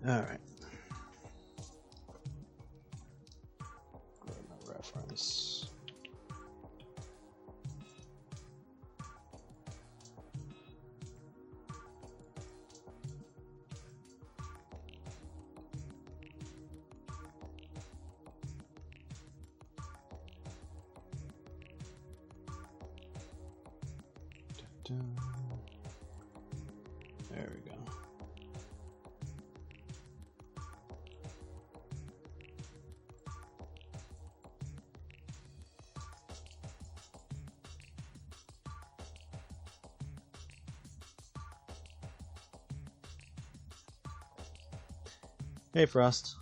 Alright. Grab my reference. There we go. Hey, Frost.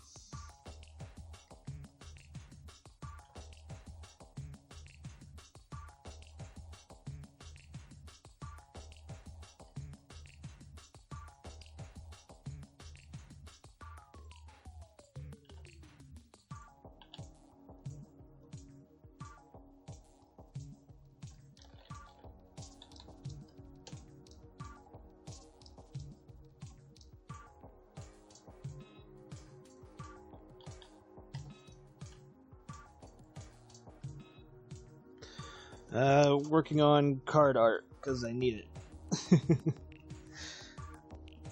Working on card art because I need it.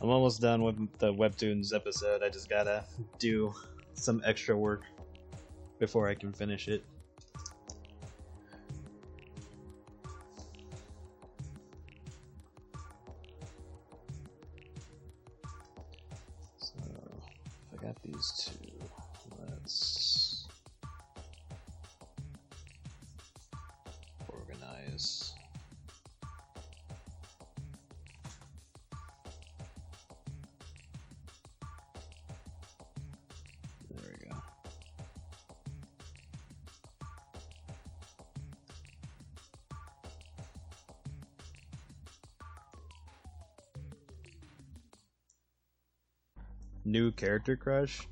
I'm almost done with the Webtoons episode. I just gotta do some extra work before I can finish it. So, if I got these two, let's organize. There we go. New character crush?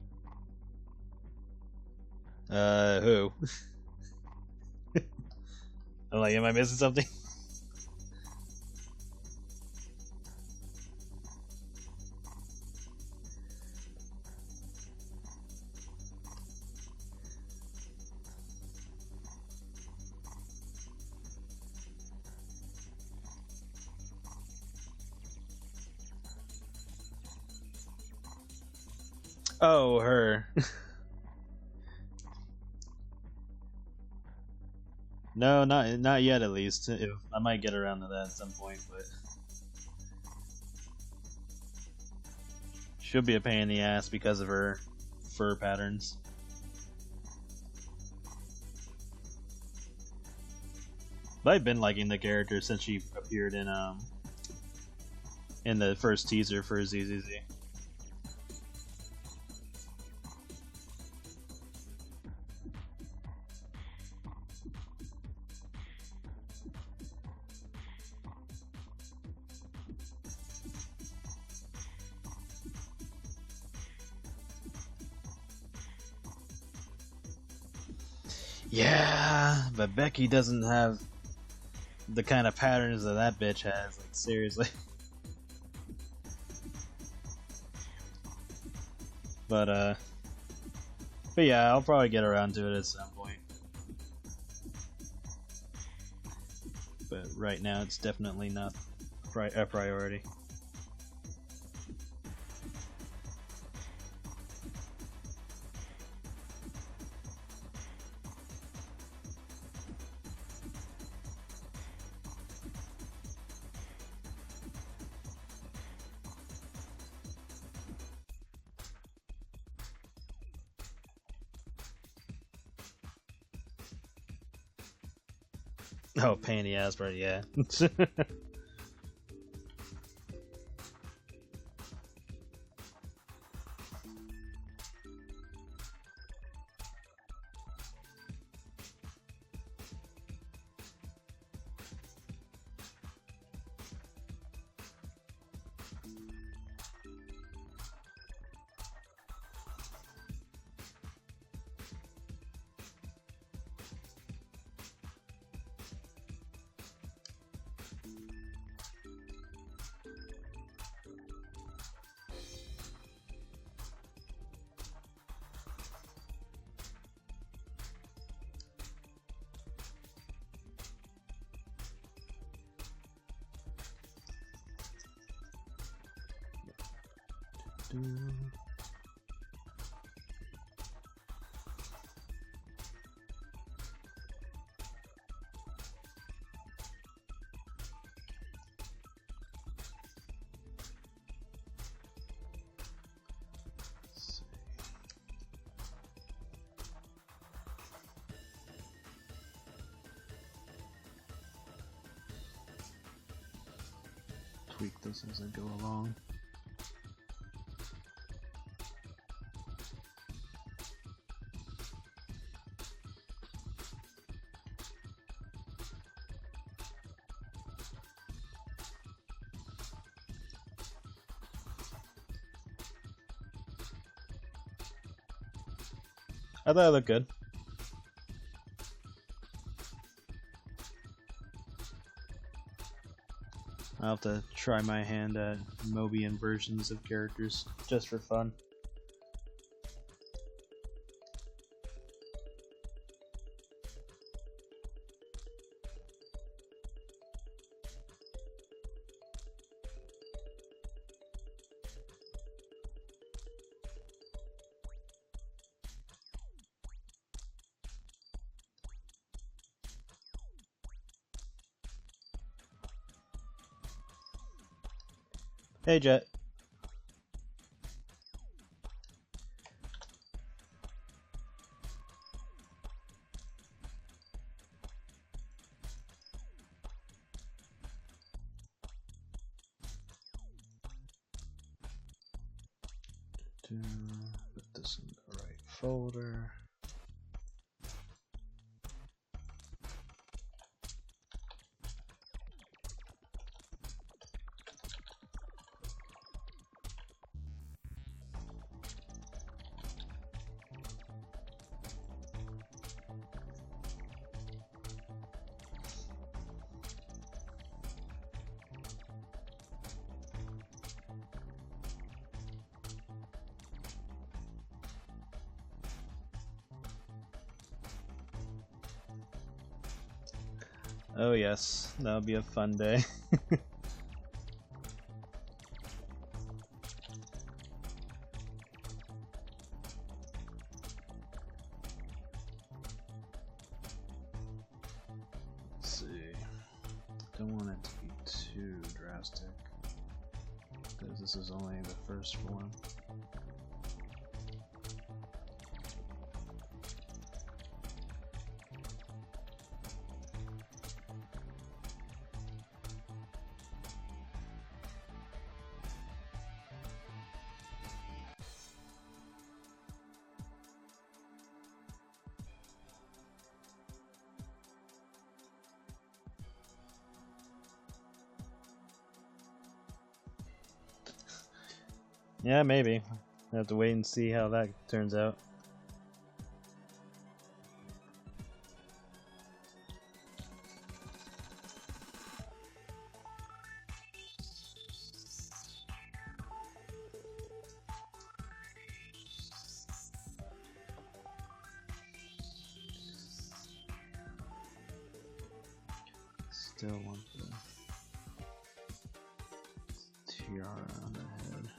Who? I'm like, am I missing something? Oh, her. No, not yet. At least I might get around to that at some point, but she'll be a pain in the ass because of her fur patterns. But I've been liking the character since she appeared in the first teaser for ZZZ. Yeah, but Becky doesn't have the kind of patterns that bitch has. Like, seriously. But yeah, I'll probably get around to it at some point. But right now, it's definitely not a priority. Oh, pain in the ass, but yeah. Tweak this as I go along. I thought it looked good. I'll have to try my hand at Mobian versions of characters, just for fun. Hey, Jet. Put this in the right folder. Oh yes, that'll be a fun day. Let's see. Don't want it to be too drastic, because this is only the first form. Yeah, maybe. I have to wait and see how that turns out. Still want the tiara on the head.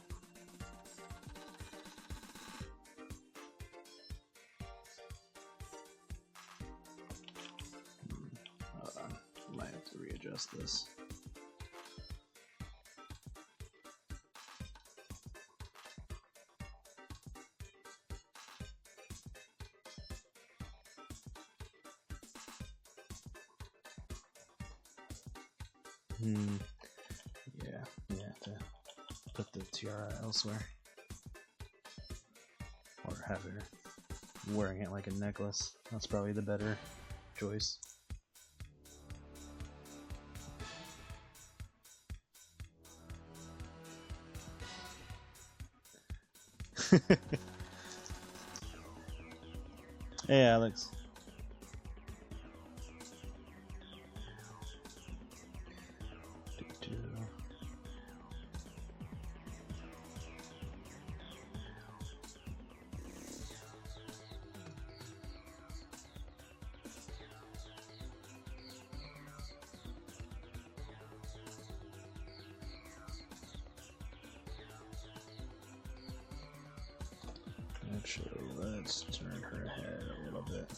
Hold on, might have to readjust this. Yeah, to put the tiara elsewhere. Or have her wearing it like a necklace. That's probably the better choice. Hey, Alex. Actually, let's turn her head a little bit.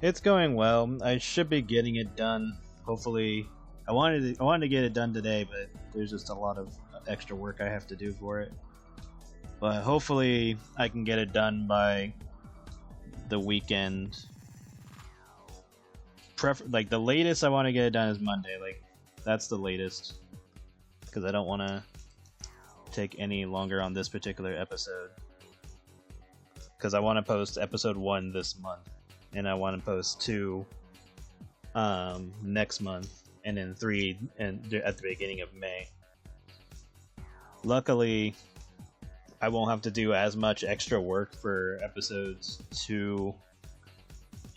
It's going well. I should be getting it done. Hopefully, I wanted to get it done today, but there's just a lot of extra work I have to do for it. But hopefully, I can get it done by the weekend. Like the latest I want to get it done is Monday. Like that's the latest, because I don't want to take any longer on this particular episode. Because I want to post episode 1 this month, and I want to post 2 next month, and then 3 at the beginning of May. Luckily, I won't have to do as much extra work for episodes 2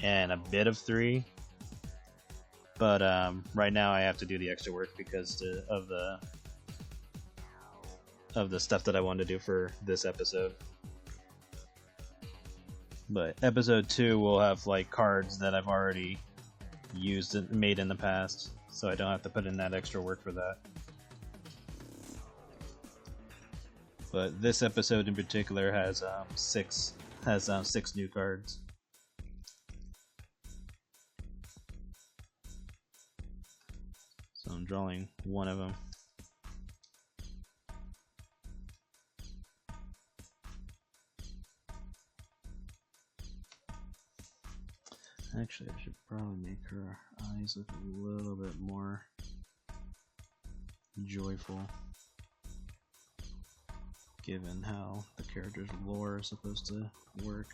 and a bit of 3. But right now I have to do the extra work because of the stuff that I wanted to do for this episode. But episode 2 will have like cards that I've already used and made in the past, so I don't have to put in that extra work for that. But this episode in particular has 6 new cards. So I'm drawing one of them. Actually, I should probably make her eyes look a little bit more joyful, given how the character's lore is supposed to work.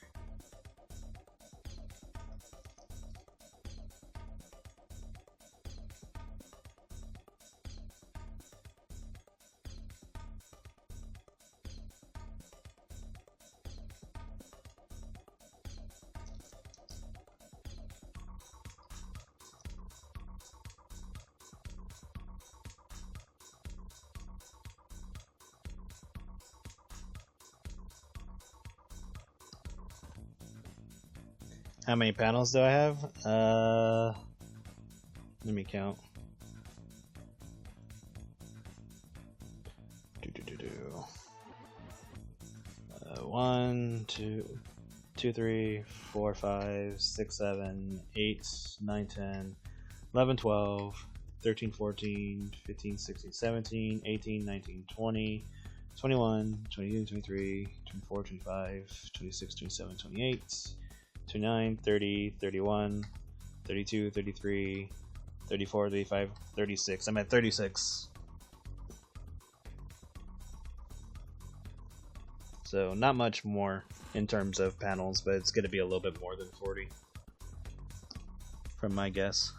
How many panels do I have? Let me count. 1, 2, 3, 4, 5, 6, 7, 8, 9, 10, 11, 12, 13, 14, 15, 16, 17, 18, 19, 20, 21, 22, 23, 24, 25, 26, 27, 28, 29, 30, 31, 32, 33, 34, 35, 36. I'm at 36. So not much more in terms of panels, but it's going to be a little bit more than 40 from my guess.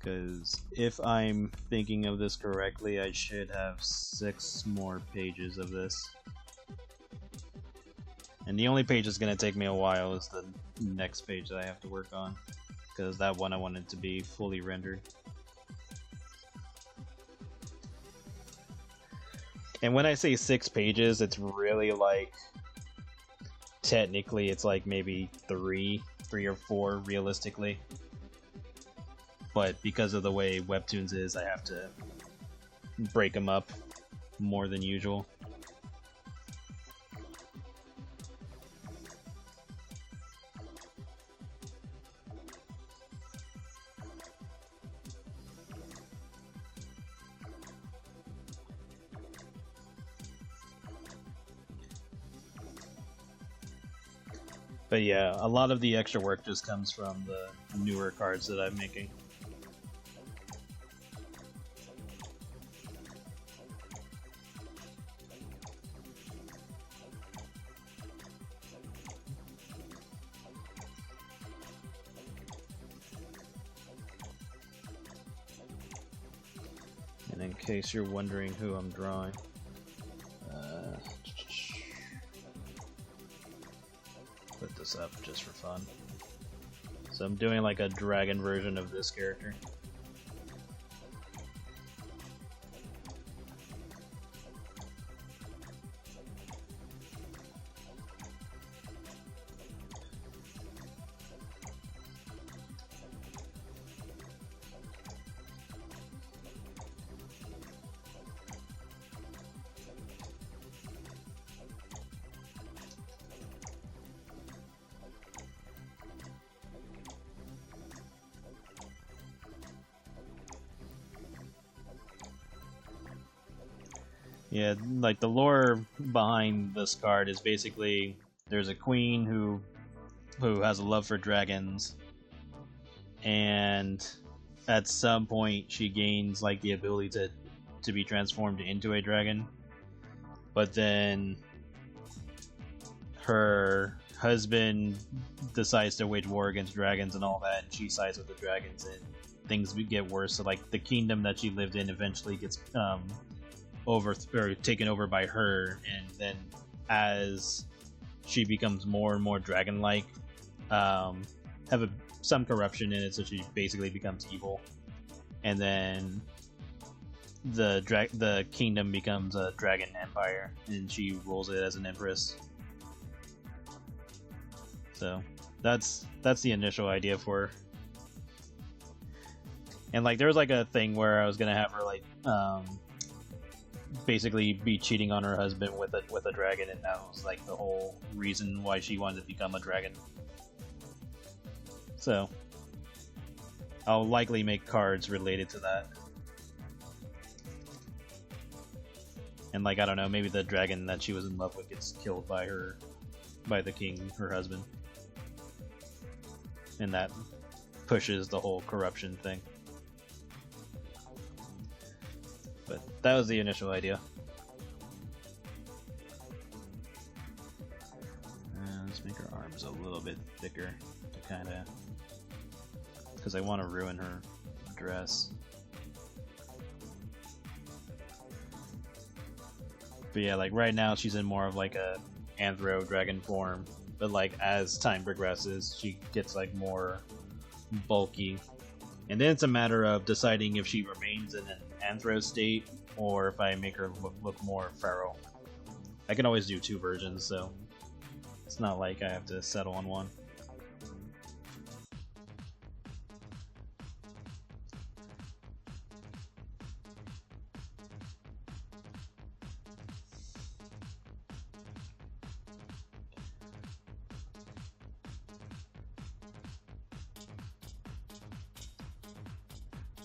Because if I'm thinking of this correctly, I should have 6 more pages of this. And the only page that's going to take me a while is the next page that I have to work on, because that one I wanted to be fully rendered. And when I say 6 pages, it's really like, technically it's like maybe 3 or 4 realistically. But because of the way Webtoons is, I have to break them up more than usual. But yeah, a lot of the extra work just comes from the newer cards that I'm making. And in case you're wondering who I'm drawing, put this up just for fun. So I'm doing like a dragon version of this character. Yeah, like the lore behind this card is basically there's a queen who has a love for dragons, and at some point she gains like the ability to be transformed into a dragon, but then her husband decides to wage war against dragons and all that, and she sides with the dragons, and things get worse. So like the kingdom that she lived in eventually gets taken over by her, and then as she becomes more and more dragon-like, some corruption in it, so she basically becomes evil, and then the kingdom becomes a dragon empire, and she rules it as an empress. So that's the initial idea for her. And like there was like a thing where I was gonna have her like basically be cheating on her husband with a dragon, and that was like the whole reason why she wanted to become a dragon. So I'll likely make cards related to that. And like I don't know, maybe the dragon that she was in love with gets killed by the king, her husband. And that pushes the whole corruption thing. But that was the initial idea. Let's make her arms a little bit thicker to kind of, because I want to ruin her dress. But yeah, like right now she's in more of like a anthro dragon form, but like as time progresses she gets like more bulky, and then it's a matter of deciding if she remains in an anthro state or if I make her look more feral. I can always do two versions, so it's not like I have to settle on one.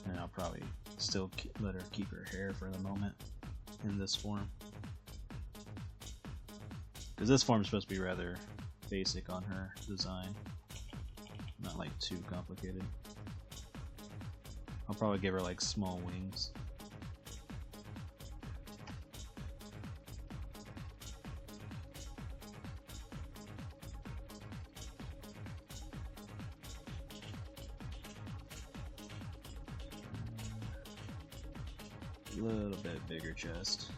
And I'll probably still let her keep her hair for the moment in this form, because this form is supposed to be rather basic on her design, not like too complicated. I'll probably give her like small wings. A little bit bigger chest.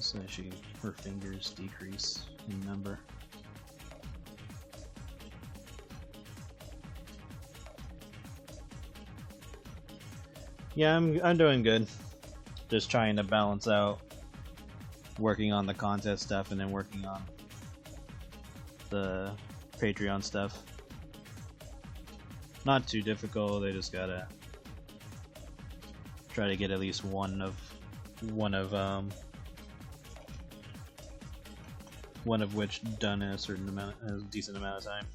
So her fingers decrease in number. Yeah, I'm doing good. Just trying to balance out working on the contest stuff and then working on the Patreon stuff. Not too difficult. I just gotta try to get at least one of which done in a decent amount of time.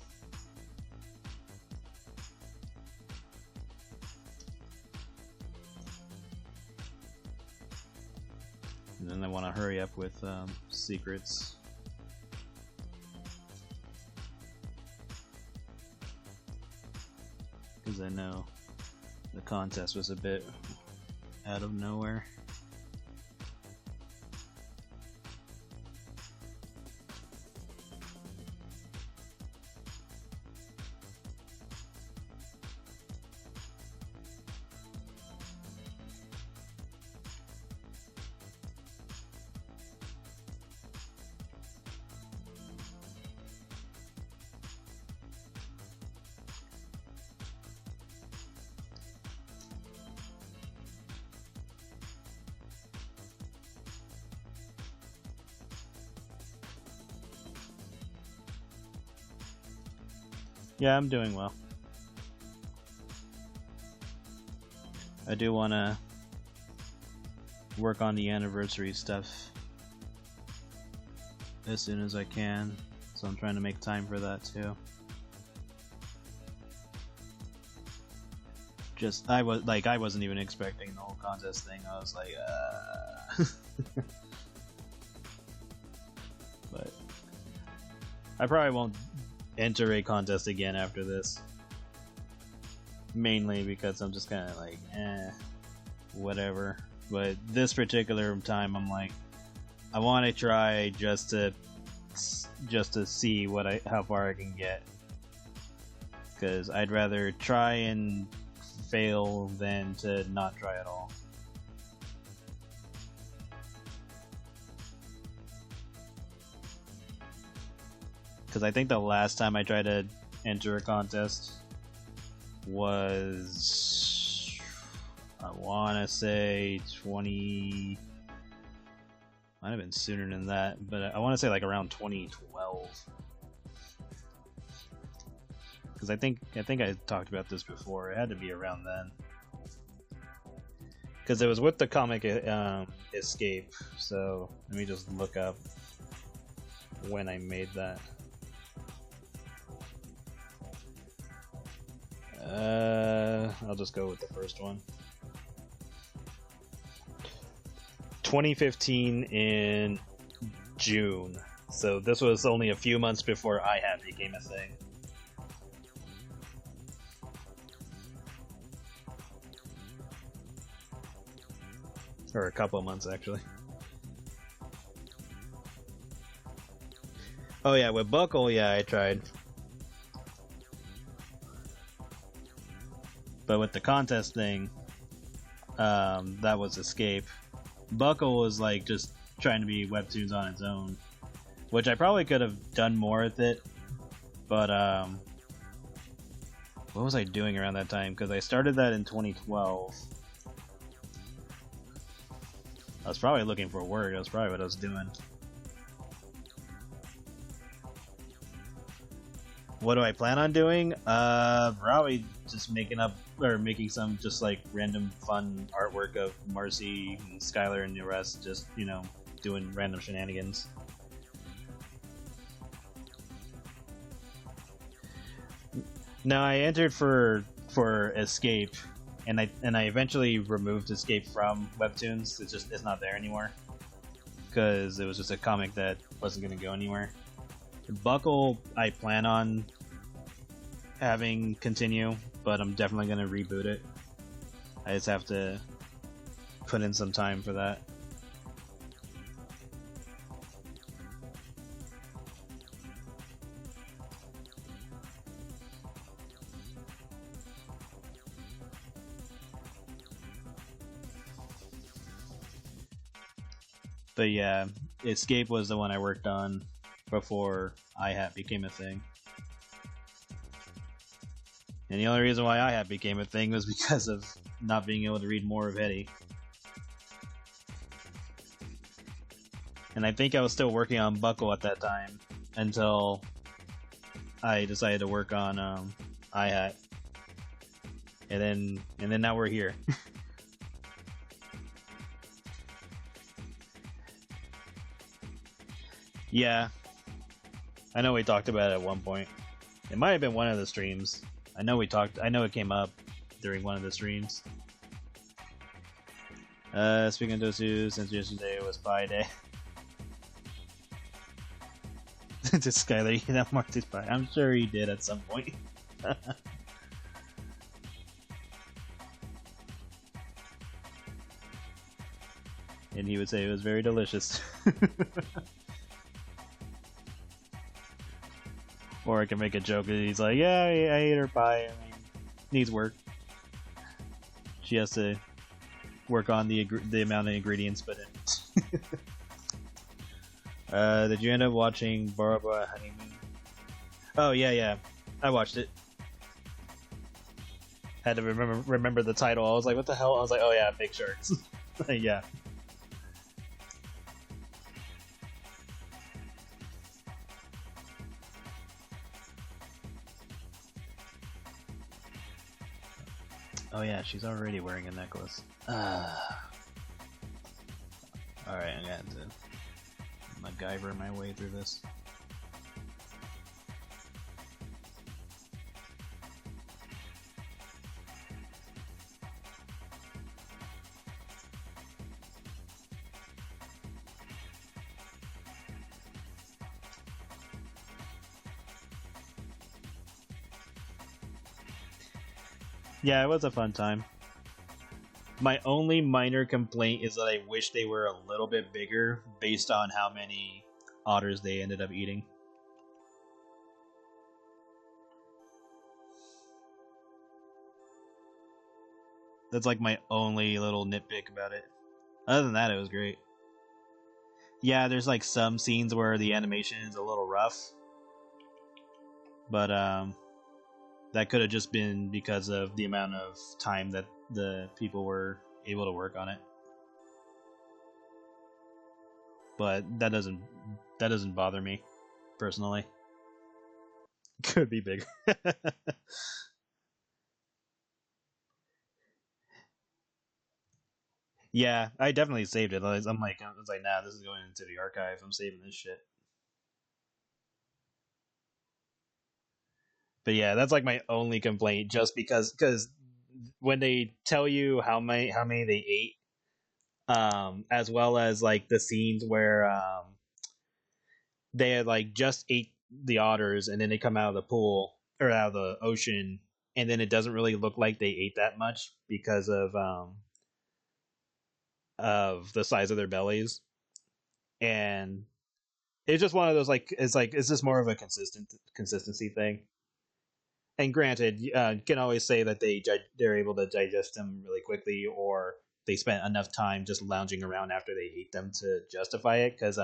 And then I want to hurry up with secrets. Because I know the contest was a bit out of nowhere. Yeah, I'm doing well. I do want to work on the anniversary stuff as soon as I can, so I'm trying to make time for that too. I wasn't even expecting the whole contest thing. I was like, but I probably won't enter a contest again after this. Mainly because I'm just kind of like, whatever. But this particular time, I'm like, I want to try just to see how far I can get. Because I'd rather try and fail than to not try at all. Because I think the last time I tried to enter a contest was, I want to say 20, might have been sooner than that, but I want to say like around 2012. Because I think I talked about this before. It had to be around then. Because it was with the comic Escape. So let me just look up when I made that. I'll just go with the first one. 2015 in June. So this was only a few months before iHat became a thing. Or a couple of months, actually. Oh yeah, with Buckle, yeah, I tried. But with the contest thing, that was Escape. Buckle was like just trying to be Webtoons on its own, which I probably could have done more with it. But what was I doing around that time? Because I started that in 2012. I was probably looking for work. That's probably what I was doing. What do I plan on doing? Probably just making some just like random fun artwork of Marcy and Skylar and the rest, just, you know, doing random shenanigans. No, I entered for Escape, and I eventually removed Escape from Webtoons. It's not there anymore because it was just a comic that wasn't going to go anywhere. Buckle, I plan on having continue, but I'm definitely going to reboot it. I just have to put in some time for that. But yeah, Escape was the one I worked on before iHat became a thing. And the only reason why iHat became a thing was because of not being able to read more of Hetty. And I think I was still working on Buckle at that time until I decided to work on iHat. And then now we're here. Yeah. I know we talked about it at one point. It might have been one of the streams. I know it came up during one of the streams. Speaking of those two, since yesterday was Pi Day. Did Skylar eat that Marty's pie? I'm sure he did at some point. And he would say it was very delicious. Or I can make a joke and he's like, yeah, I ate her pie. I mean, needs work. She has to work on the amount of ingredients put in. Did you end up watching Barbara Honeymoon? Oh yeah, I watched it. Had to remember the title. I was like, what the hell? I was like, oh yeah, Big Sharks. Yeah. Oh yeah, she's already wearing a necklace. Alright, I'm gonna have to MacGyver my way through this. Yeah, it was a fun time. My only minor complaint is that I wish they were a little bit bigger based on how many otters they ended up eating. That's like my only little nitpick about it. Other than that, it was great. Yeah, there's like some scenes where the animation is a little rough, but that could have just been because of the amount of time that the people were able to work on it. But that doesn't bother me personally. Could be bigger. Yeah, I definitely saved it. I'm like, nah, this is going into the archive. I'm saving this shit. But yeah, that's like my only complaint, just because when they tell you how many they ate, as well as like the scenes where they had like just ate the otters and then they come out of the pool or out of the ocean, and then it doesn't really look like they ate that much because of the size of their bellies, and it's just one of those like it's just more of a consistency thing. And granted, you can always say that they're able to digest them really quickly, or they spent enough time just lounging around after they ate them to justify it. Because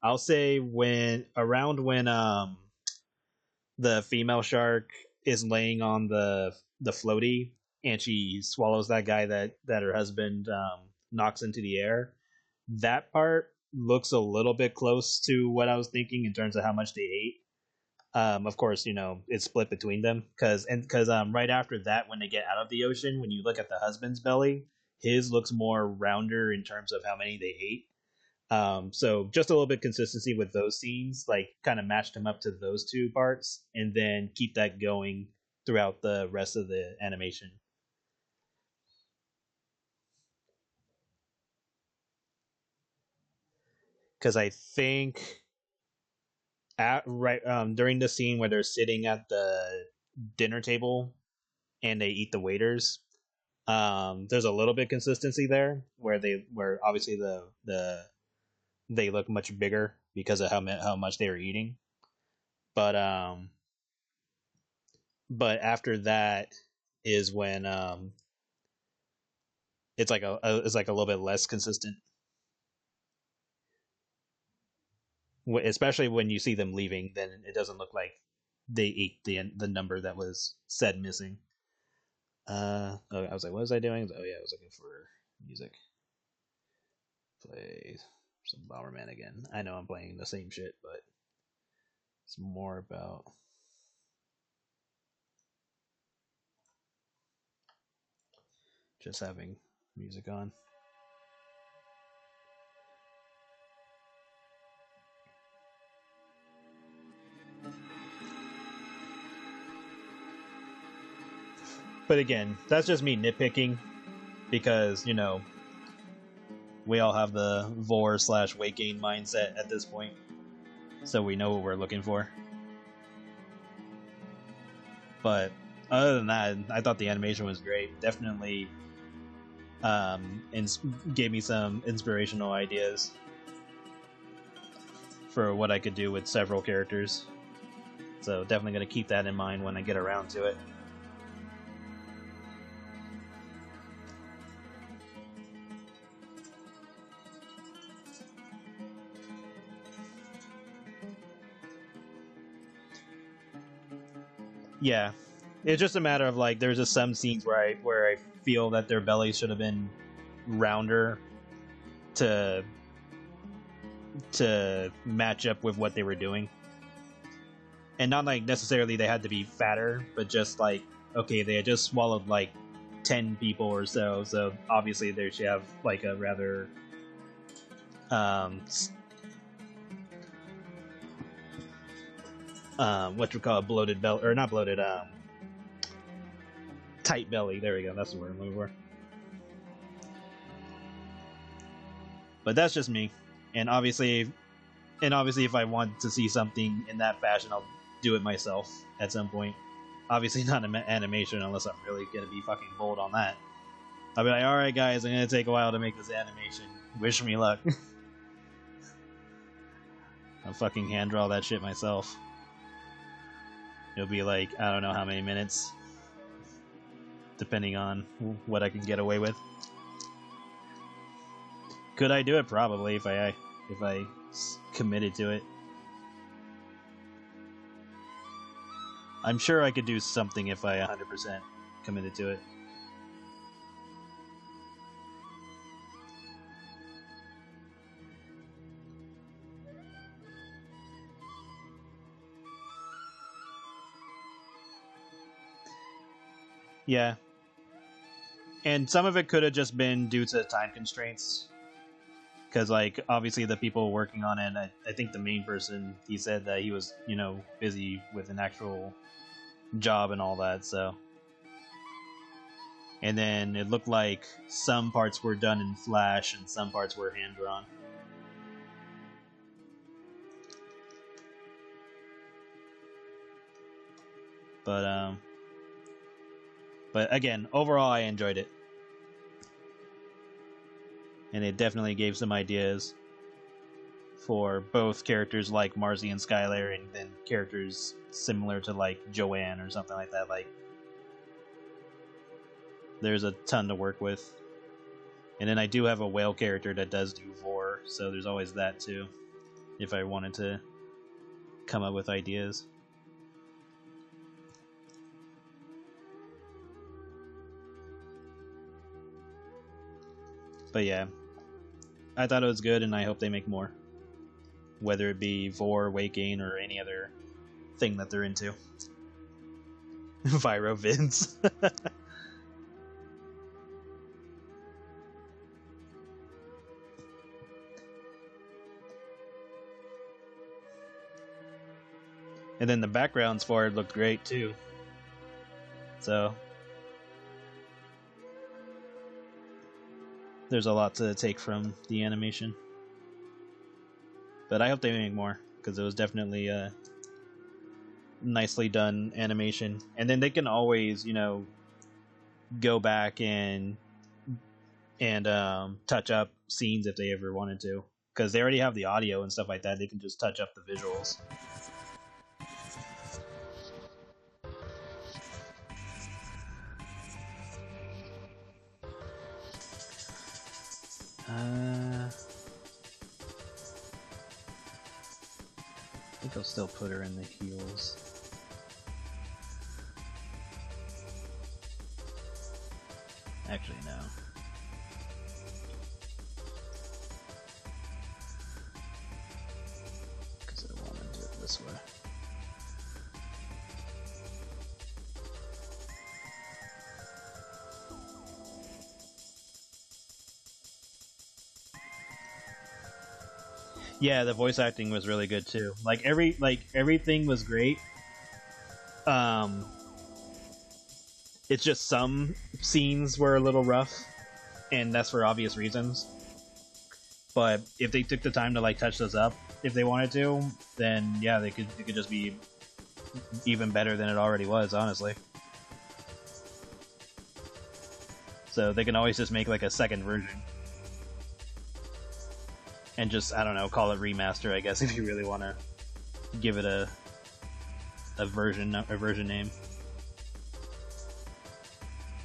I'll say when the female shark is laying on the floaty and she swallows that guy that her husband knocks into the air, that part looks a little bit close to what I was thinking in terms of how much they ate. Of course, it's split between them because right after that, when they get out of the ocean, when you look at the husband's belly, his looks more rounder in terms of how many they ate. So just a little bit consistency with those scenes, like kind of matched them up to those two parts, and then keep that going throughout the rest of the animation. Because I think during the scene where they're sitting at the dinner table and they eat the waiters, there's a little bit consistency there where obviously they look much bigger because of how much they were eating, but but after that is when it's like a little bit less consistent, especially when you see them leaving. Then it doesn't look like they ate the number that was said missing. I was like, what was I doing? Oh yeah, I was looking for music. Play some Bomberman again. I know I'm playing the same shit, but it's more about just having music on. But again, that's just me nitpicking because, we all have the vor/slash weight gain mindset at this point. So we know what we're looking for. But other than that, I thought the animation was great. Definitely gave me some inspirational ideas for what I could do with several characters. So definitely going to keep that in mind when I get around to it. Yeah, it's just a matter of like there's just some scenes where I feel that their bellies should have been rounder to match up with what they were doing, and not like necessarily they had to be fatter, but just like okay, they had just swallowed like 10 people or so. So obviously they should have like a rather what you call a bloated belly, or not bloated, tight belly. There we go. That's the word I'm looking for. But that's just me, and obviously, if I want to see something in that fashion, I'll do it myself at some point. Obviously, not an animation unless I'm really gonna be fucking bold on that. I'll be like, all right, guys, I'm gonna take a while to make this animation. Wish me luck. I'll fucking hand draw that shit myself. It'll be like, I don't know how many minutes, depending on what I can get away with. Could I do it? Probably, if I committed to it. I'm sure I could do something if I 100% committed to it. Yeah. And some of it could have just been due to time constraints. Because, like, obviously the people working on it, I think the main person, he said that he was, you know, busy with an actual job and all that, so. And then it looked like some parts were done in Flash and some parts were hand-drawn. But again, overall I enjoyed it. And it definitely gave some ideas for both characters like Marcy and Skylar, and then characters similar to like Joanne or something like that. Like, there's a ton to work with. And then I do have a whale character that does do vor, so there's always that too, if I wanted to come up with ideas. But yeah, I thought it was good, and I hope they make more. Whether it be vor, weight gain, or any other thing that they're into. Viro vids. And then the backgrounds for it looked great too. So there's a lot to take from the animation. But I hope they make more, because it was definitely a nicely done animation. And then they can always, you know, go back and touch up scenes if they ever wanted to. Because they already have the audio and stuff like that, they can just touch up the visuals. I think I'll still put her in the heels. Actually, no. Because I want to do it this way. Yeah, the voice acting was really good too. Everything was great. It's just some scenes were a little rough, and that's for obvious reasons. But if they took the time to like touch those up, if they wanted to, then yeah, it could just be even better than it already was, honestly. So they can always just make like a second version. And just, I don't know, call it remaster, I guess, if you really want to give it a version name.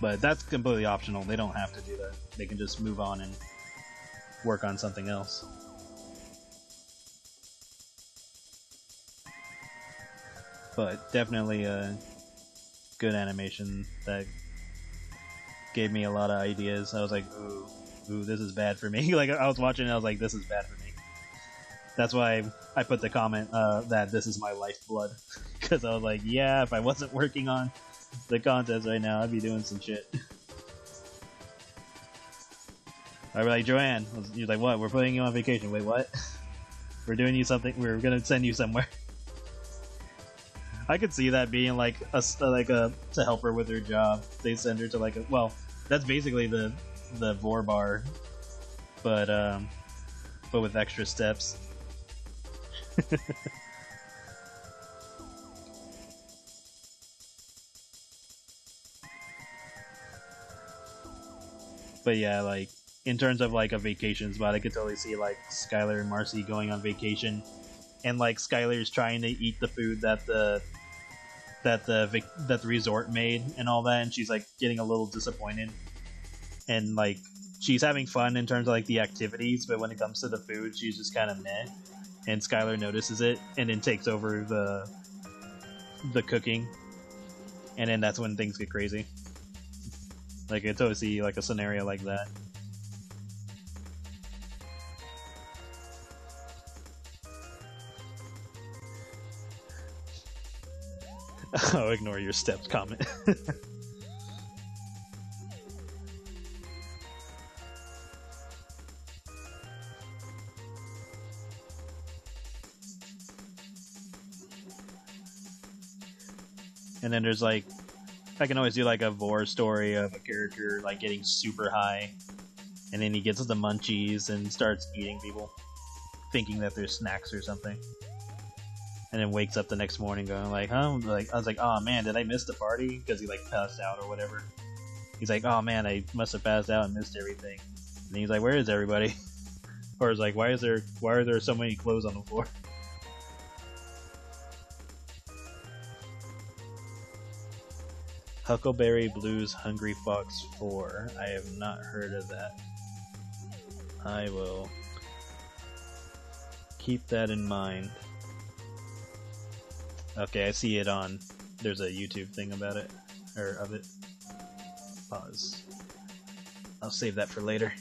But that's completely optional. They don't have to do that. They can just move on and work on something else. But definitely a good animation that gave me a lot of ideas. I was like, ooh, this is bad for me. Like, I was watching it, I was like, this is bad for me. That's why I put the comment that this is my lifeblood. Because I was like, yeah, if I wasn't working on the contest right now, I'd be doing some shit. I'd be like, Joanne, you're like, what? We're putting you on vacation. Wait, what? We're doing you something. We're gonna send you somewhere. I could see that being like a to help her with her job. They send her to like a, well, that's basically the vor bar, but with extra steps. But yeah, like in terms of like a vacation spot, I could totally see like Skylar and Marcy going on vacation, and like Skylar's trying to eat the food that the resort made and all that, and she's like getting a little disappointed, and like she's having fun in terms of like the activities, but when it comes to the food, she's just kind of meh. And Skylar notices it and then takes over the cooking, and then that's when things get crazy. Like I totally see like a scenario like that. Oh, ignore your steps comment. And then there's like, I can always do like a vor story of a character like getting super high, and then he gets the munchies and starts eating people, thinking that they're snacks or something, and then wakes up the next morning going like, huh? Like I was like, oh man, did I miss the party? Because he like passed out or whatever. He's like, oh man, I must have passed out and missed everything. And he's like, where is everybody? Or it's like, why are there so many clothes on the floor? Huckleberry Blues Hungry Fox 4. I have not heard of that. I will keep that in mind. Okay, I see it on. There's a YouTube thing about it, or of it. Pause. I'll save that for later.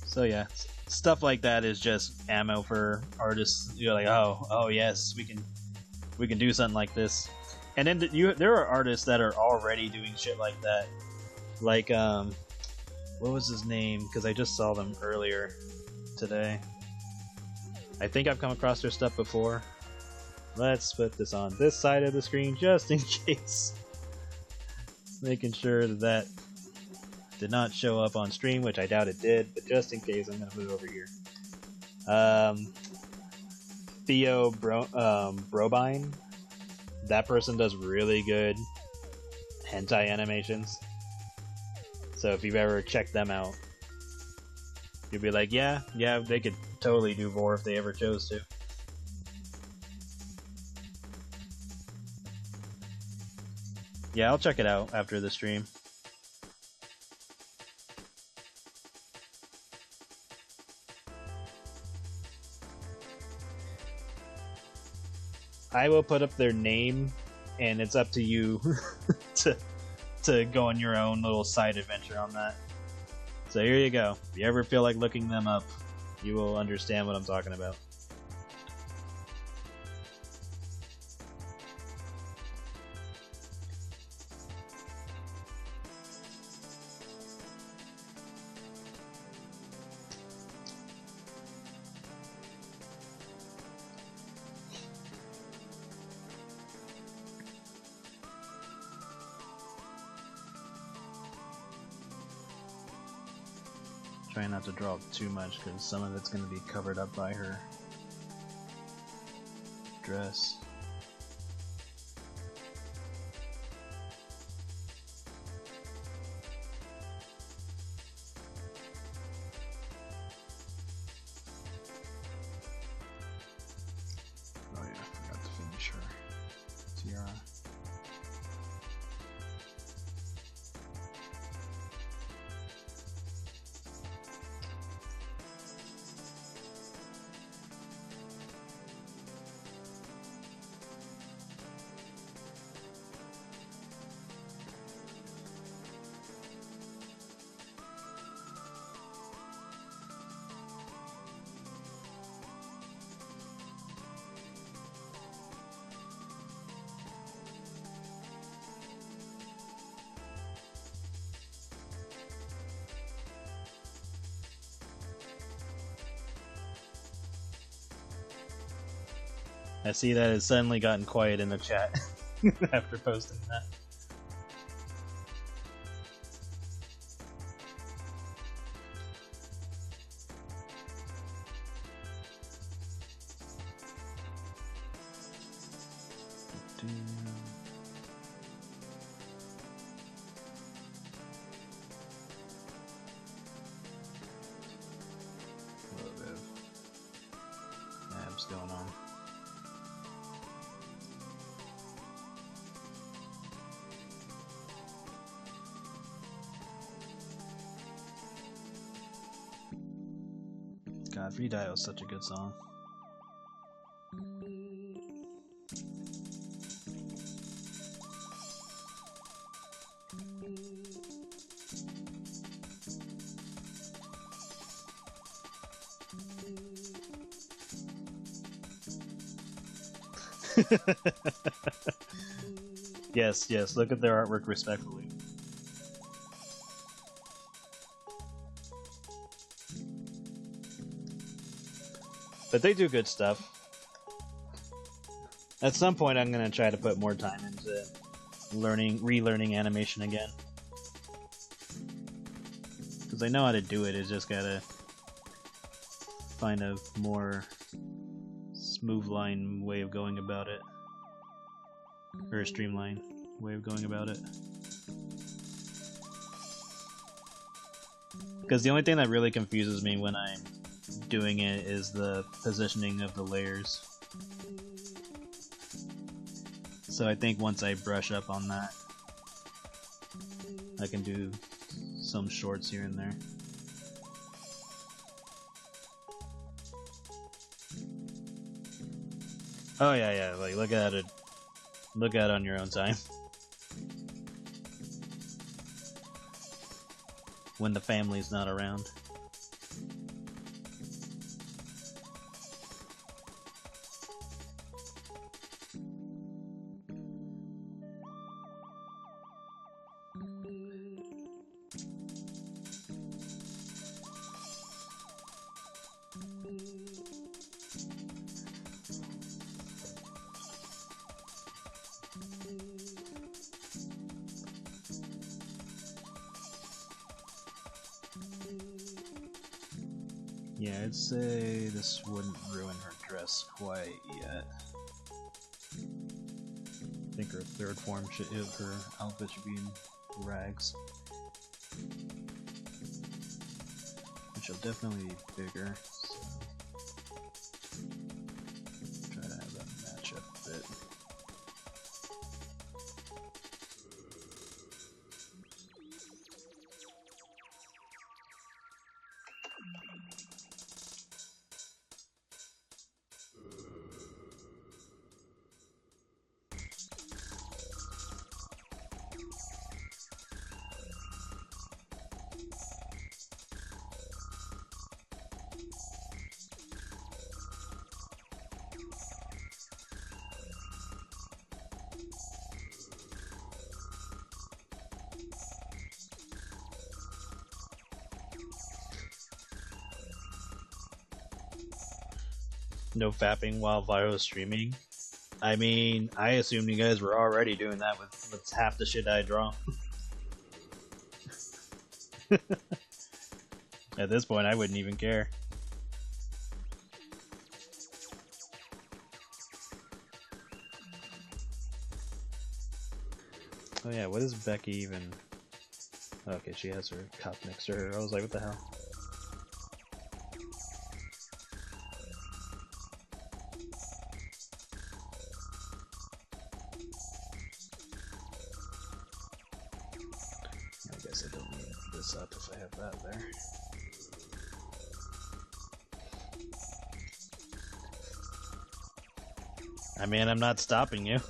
So yeah, stuff like that is just ammo for artists. You're like, oh yes, we can do something like this. And then there are artists that are already doing shit like that. Like what was his name? Because I just saw them earlier today. I think I've come across their stuff before. Let's put this on this side of the screen just in case. Making sure that did not show up on stream, which I doubt it did, but just in case, I'm going to put it over here. Theo Brobine. That person does really good hentai animations. So if you've ever checked them out, you'll be like, yeah, they could totally do vor if they ever chose to. Yeah, I'll check it out after the stream. I will put up their name, and it's up to you to go on your own little side adventure on that. So here you go. If you ever feel like looking them up, you will understand what I'm talking about. Try not to draw too much because some of it's going to be covered up by her dress. Oh yeah, I forgot to finish her tiara. I see that it's suddenly gotten quiet in the chat after posting that. A little bit of abs going on. God, Viro is such a good song. Yes, yes, look at their artwork respectfully. But they do good stuff. At some point I'm going to try to put more time into relearning animation again. Because I know how to do it, it's just gotta find a more smooth line way of going about it. Or a streamlined way of going about it. Because the only thing that really confuses me when I'm doing it is the positioning of the layers. So I think once I brush up on that, I can do some shorts here and there. Oh yeah, yeah, like look at it on your own time. When the family's not around. Yeah, I'd say this wouldn't ruin her dress quite yet. I think her third form her outfit should be in rags. Which will definitely be bigger, so try to have that match up a bit. No fapping while Viro's streaming. I mean, I assumed you guys were already doing that with half the shit I draw. At this point, I wouldn't even care. Oh yeah, what is Becky even? Okay, she has her cup next to her. I was like, what the hell? I guess I don't need this up if I have that there. I mean, I'm not stopping you.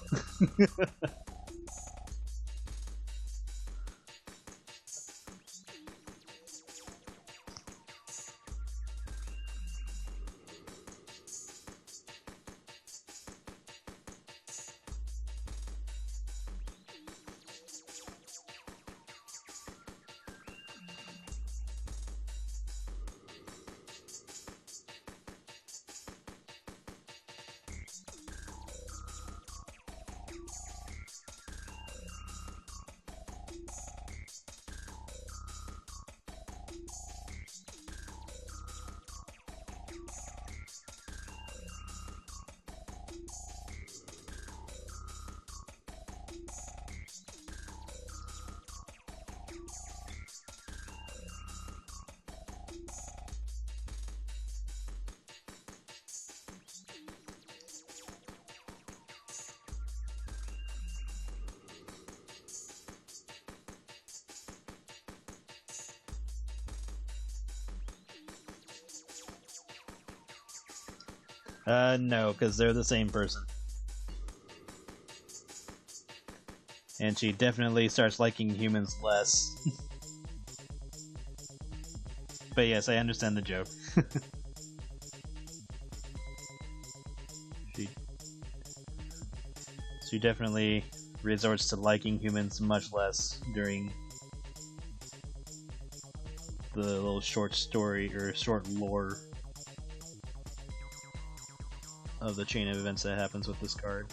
No, because they're the same person. And she definitely starts liking humans less. But yes, I understand the joke. she, she definitely resorts to liking humans much less during the little short story or short lore of the chain of events that happens with this card.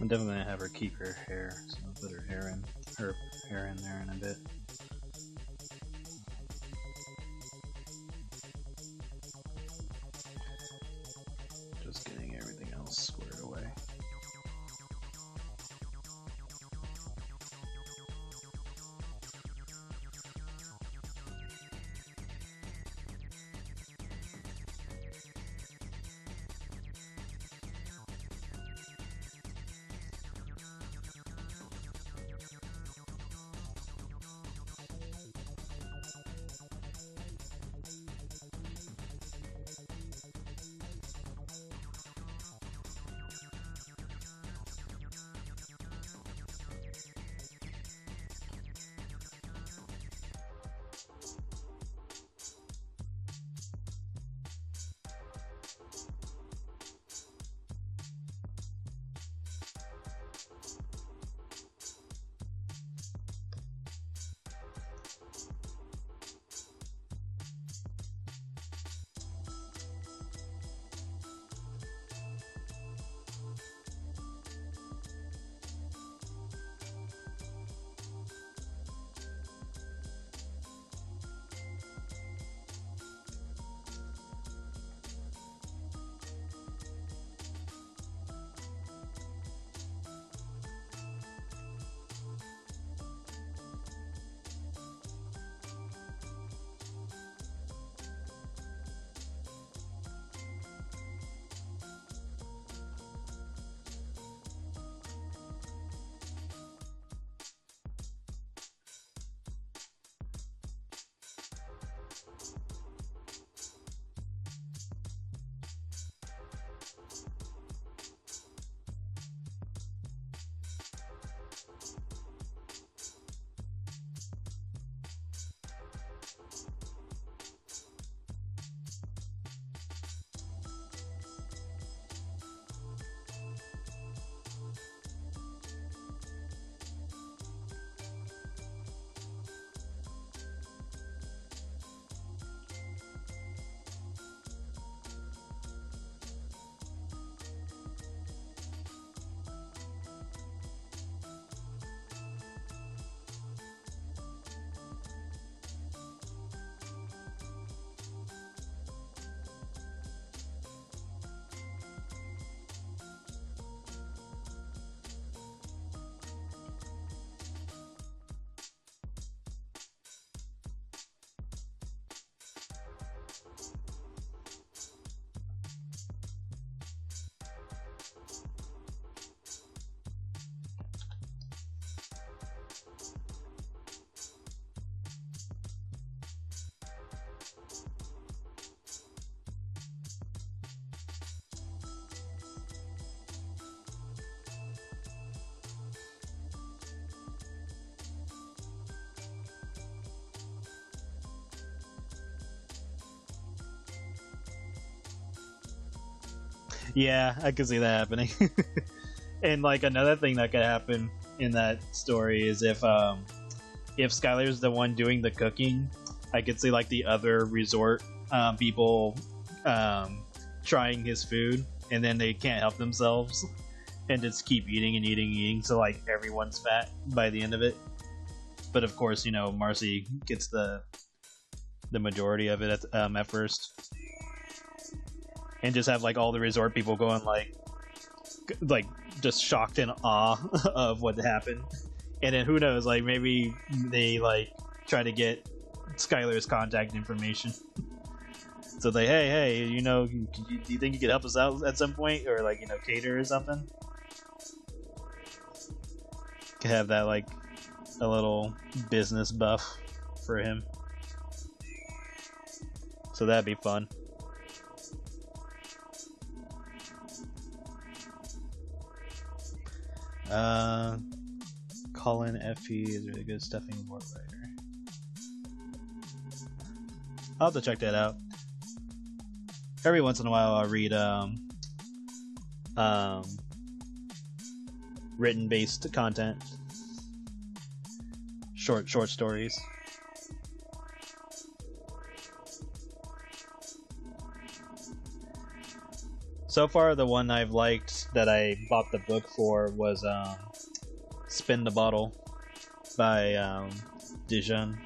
I'm definitely gonna have her keep her hair, so I'll put her hair in there in a bit. Just getting everything else squared away. Yeah, I could see that happening. And like another thing that could happen in that story is if Skylar's the one doing the cooking, I could see like the other resort people trying his food, and then they can't help themselves and just keep eating and eating and eating, so like everyone's fat by the end of it. But of course, you know, Marcy gets the majority of it at first, and just have like all the resort people going like just shocked in awe of what happened. And then who knows, like maybe they like try to get Skylar's contact information. So they, hey, you know, do you think you could help us out at some point, or like, you know, cater or something? Could have that like a little business buff for him. So that'd be fun. Colin FP is a really good stuffing board writer. I'll have to check that out. Every once in a while I'll read written based content. Short stories. So far, the one I've liked that I bought the book for was Spin the Bottle by Dijon.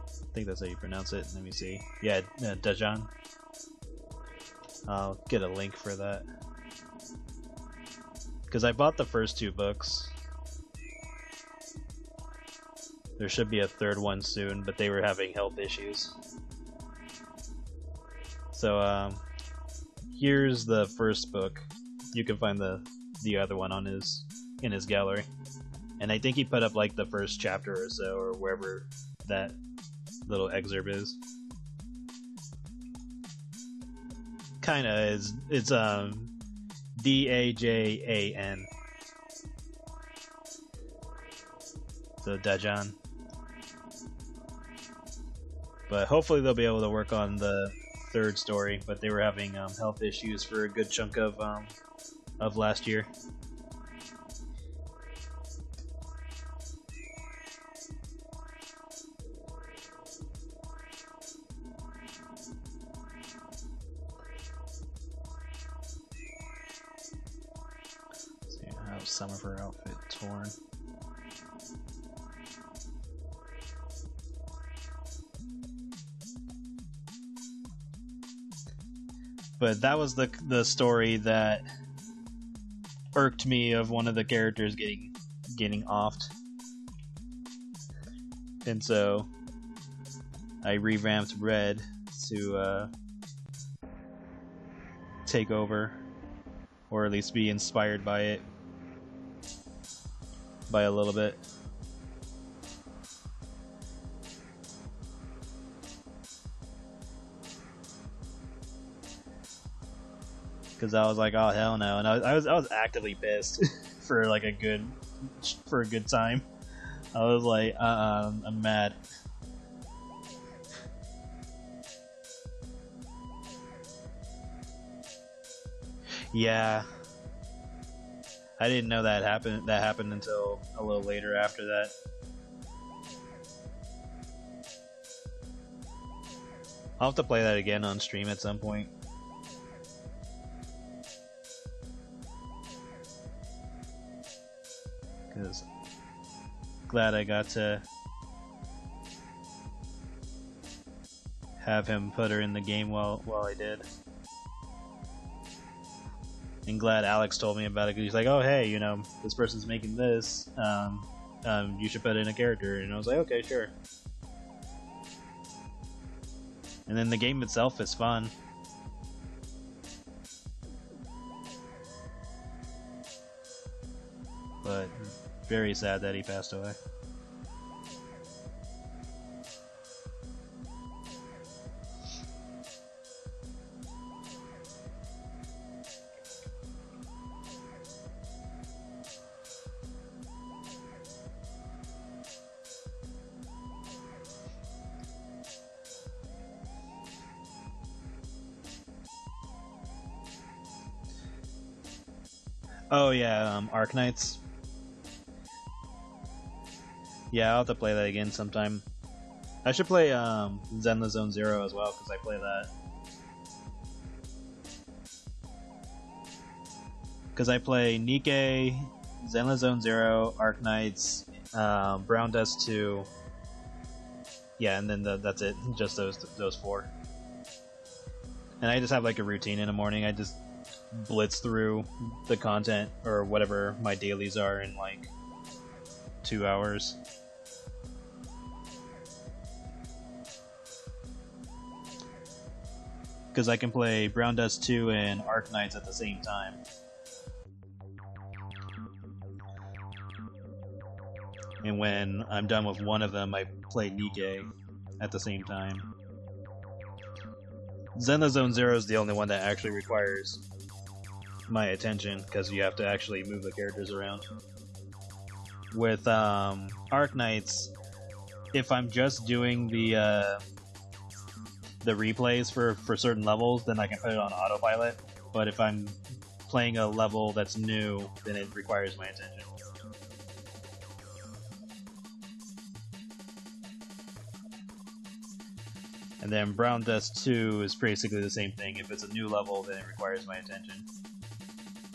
I think that's how you pronounce it. Let me see. Yeah, Dijon. I'll get a link for that. Because I bought the first two books. There should be a third one soon, but they were having health issues. So, here's the first book. You can find the other one on in his gallery. And I think he put up like the first chapter or so, or wherever that little excerpt is. Kinda is. It's Dajan. So Dajan. But hopefully they'll be able to work on the third story. But they were having health issues for a good chunk of last year. Some of her outfit torn. But that was the story that irked me, of one of the characters getting offed. And so I revamped Red to take over, or at least be inspired by it. By a little bit. Because I was like, oh hell no, and I was actively pissed for like a good time. I was like, I'm mad. Yeah. I didn't know that happened until a little later after that. I'll have to play that again on stream at some point. Because glad I got to have him put her in the game while I did. And glad Alex told me about it, because he's like, oh hey, you know, this person's making this, you should put in a character. And I was like, okay, sure. And then the game itself is fun. But very sad that he passed away. Oh yeah, Arknights. Yeah, I'll have to play that again sometime. I should play Zenless Zone Zero as well, because I play that. Because I play Nikke, Zenless Zone Zero, Arknights, Brown Dust 2. Yeah, and then that's it. Just those 4. And I just have like a routine in the morning. I just blitz through the content or whatever my dailies are in like 2 hours. Because I can play Brown Dust 2 and Arknights at the same time. And when I'm done with one of them, I play Nikke at the same time. Zenless Zone Zero is the only one that actually requires my attention, because you have to actually move the characters around. With Arknights, if I'm just doing the replays for certain levels, then I can put it on autopilot. But if I'm playing a level that's new, then it requires my attention. And then Brown Dust 2 is basically the same thing. If it's a new level, then it requires my attention.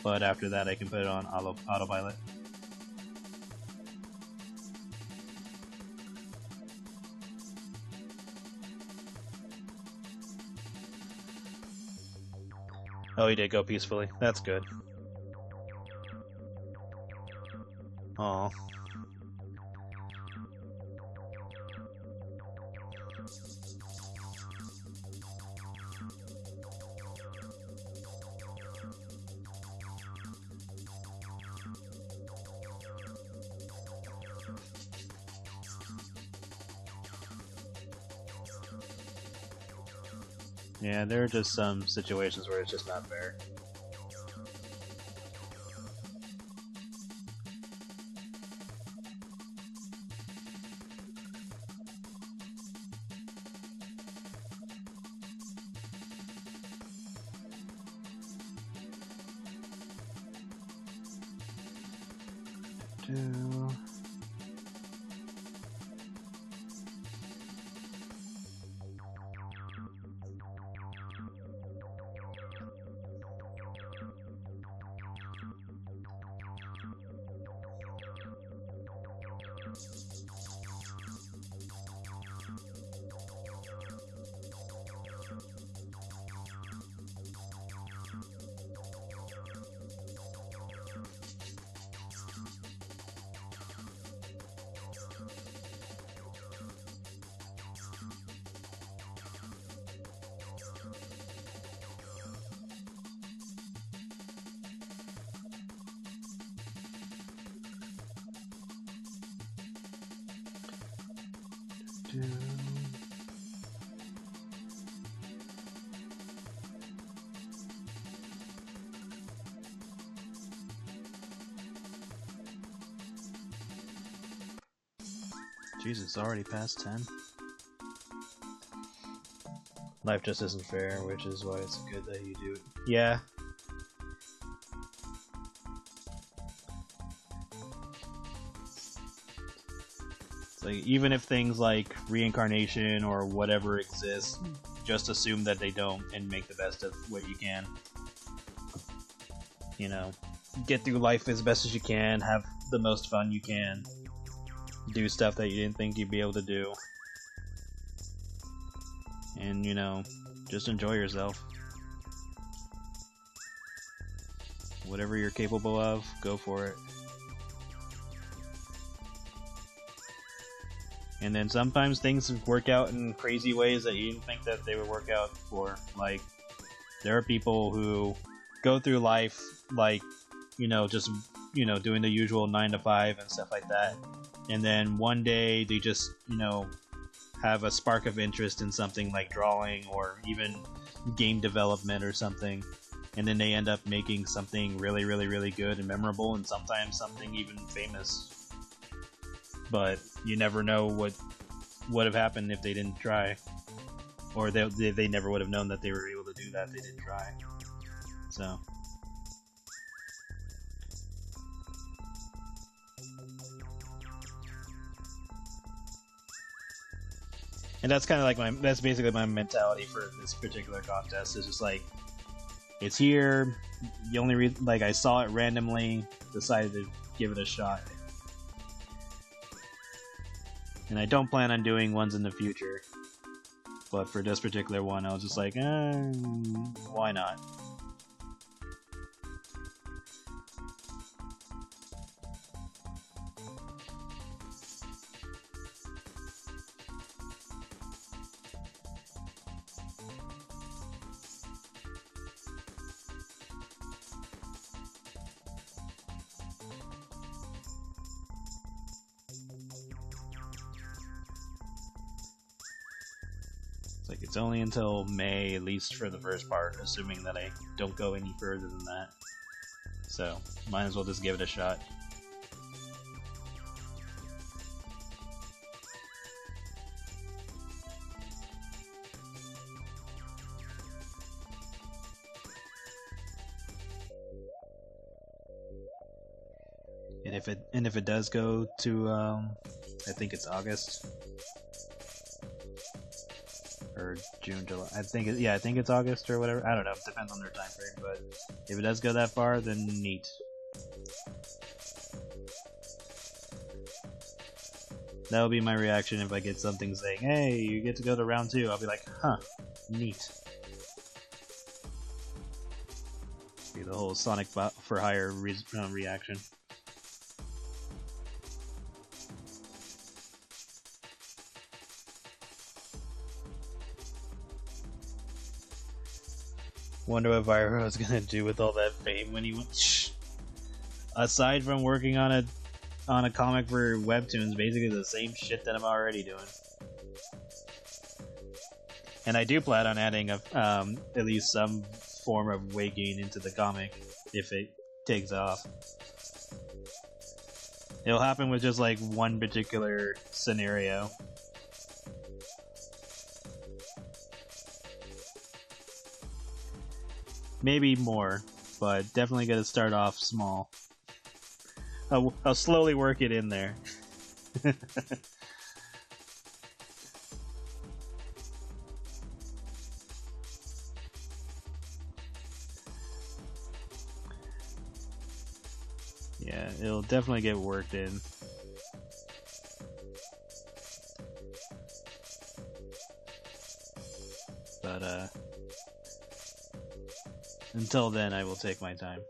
But after that, I can put it on autopilot. Oh, he did go peacefully. That's good. Aww. Yeah, there are just some situations where it's just not fair. Jesus, it's already past 10. Life just isn't fair, which is why it's good that you do it. Yeah. It's like, even if things like reincarnation or whatever exists, just assume that they don't and make the best of what you can. You know, get through life as best as you can, have the most fun you can. Do stuff that you didn't think you'd be able to do. And, you know, just enjoy yourself. Whatever you're capable of, go for it. And then sometimes things work out in crazy ways that you didn't think that they would work out for. Like, there are people who go through life, like, you know, just, you know, doing the usual 9 to 5 and stuff like that. And then one day they just, you know, have a spark of interest in something like drawing or even game development or something. And then they end up making something really, really, really good and memorable, and sometimes something even famous. But you never know what would have happened if they didn't try. Or they never would have known that they were able to do that if they didn't try. So. And that's kind of like that's basically my mentality for this particular contest. Is just like, it's here. The only reason, like, I saw it randomly, decided to give it a shot. And I don't plan on doing ones in the future. But for this particular one, I was just like, why not? Like, it's only until May, at least for the first part, assuming that I don't go any further than that. So, might as well just give it a shot. And if it does go to, I think it's August. Or June, July. I think it's August or whatever. I don't know. It depends on their time frame. But if it does go that far, then neat. That'll be my reaction if I get something saying, "Hey, you get to go to round 2." I'll be like, "Huh, neat." Be the whole Sonic for Hire reaction. Wonder what Viro is gonna do with all that fame when he went. Aside from working on a comic for Webtoons, basically the same shit that I'm already doing. And I do plan on adding at least some form of weight gain into the comic if it takes off. It'll happen with just like one particular scenario. Maybe more, but definitely gotta start off small. I'll slowly work it in there. Yeah, it'll definitely get worked in. But, until then, I will take my time.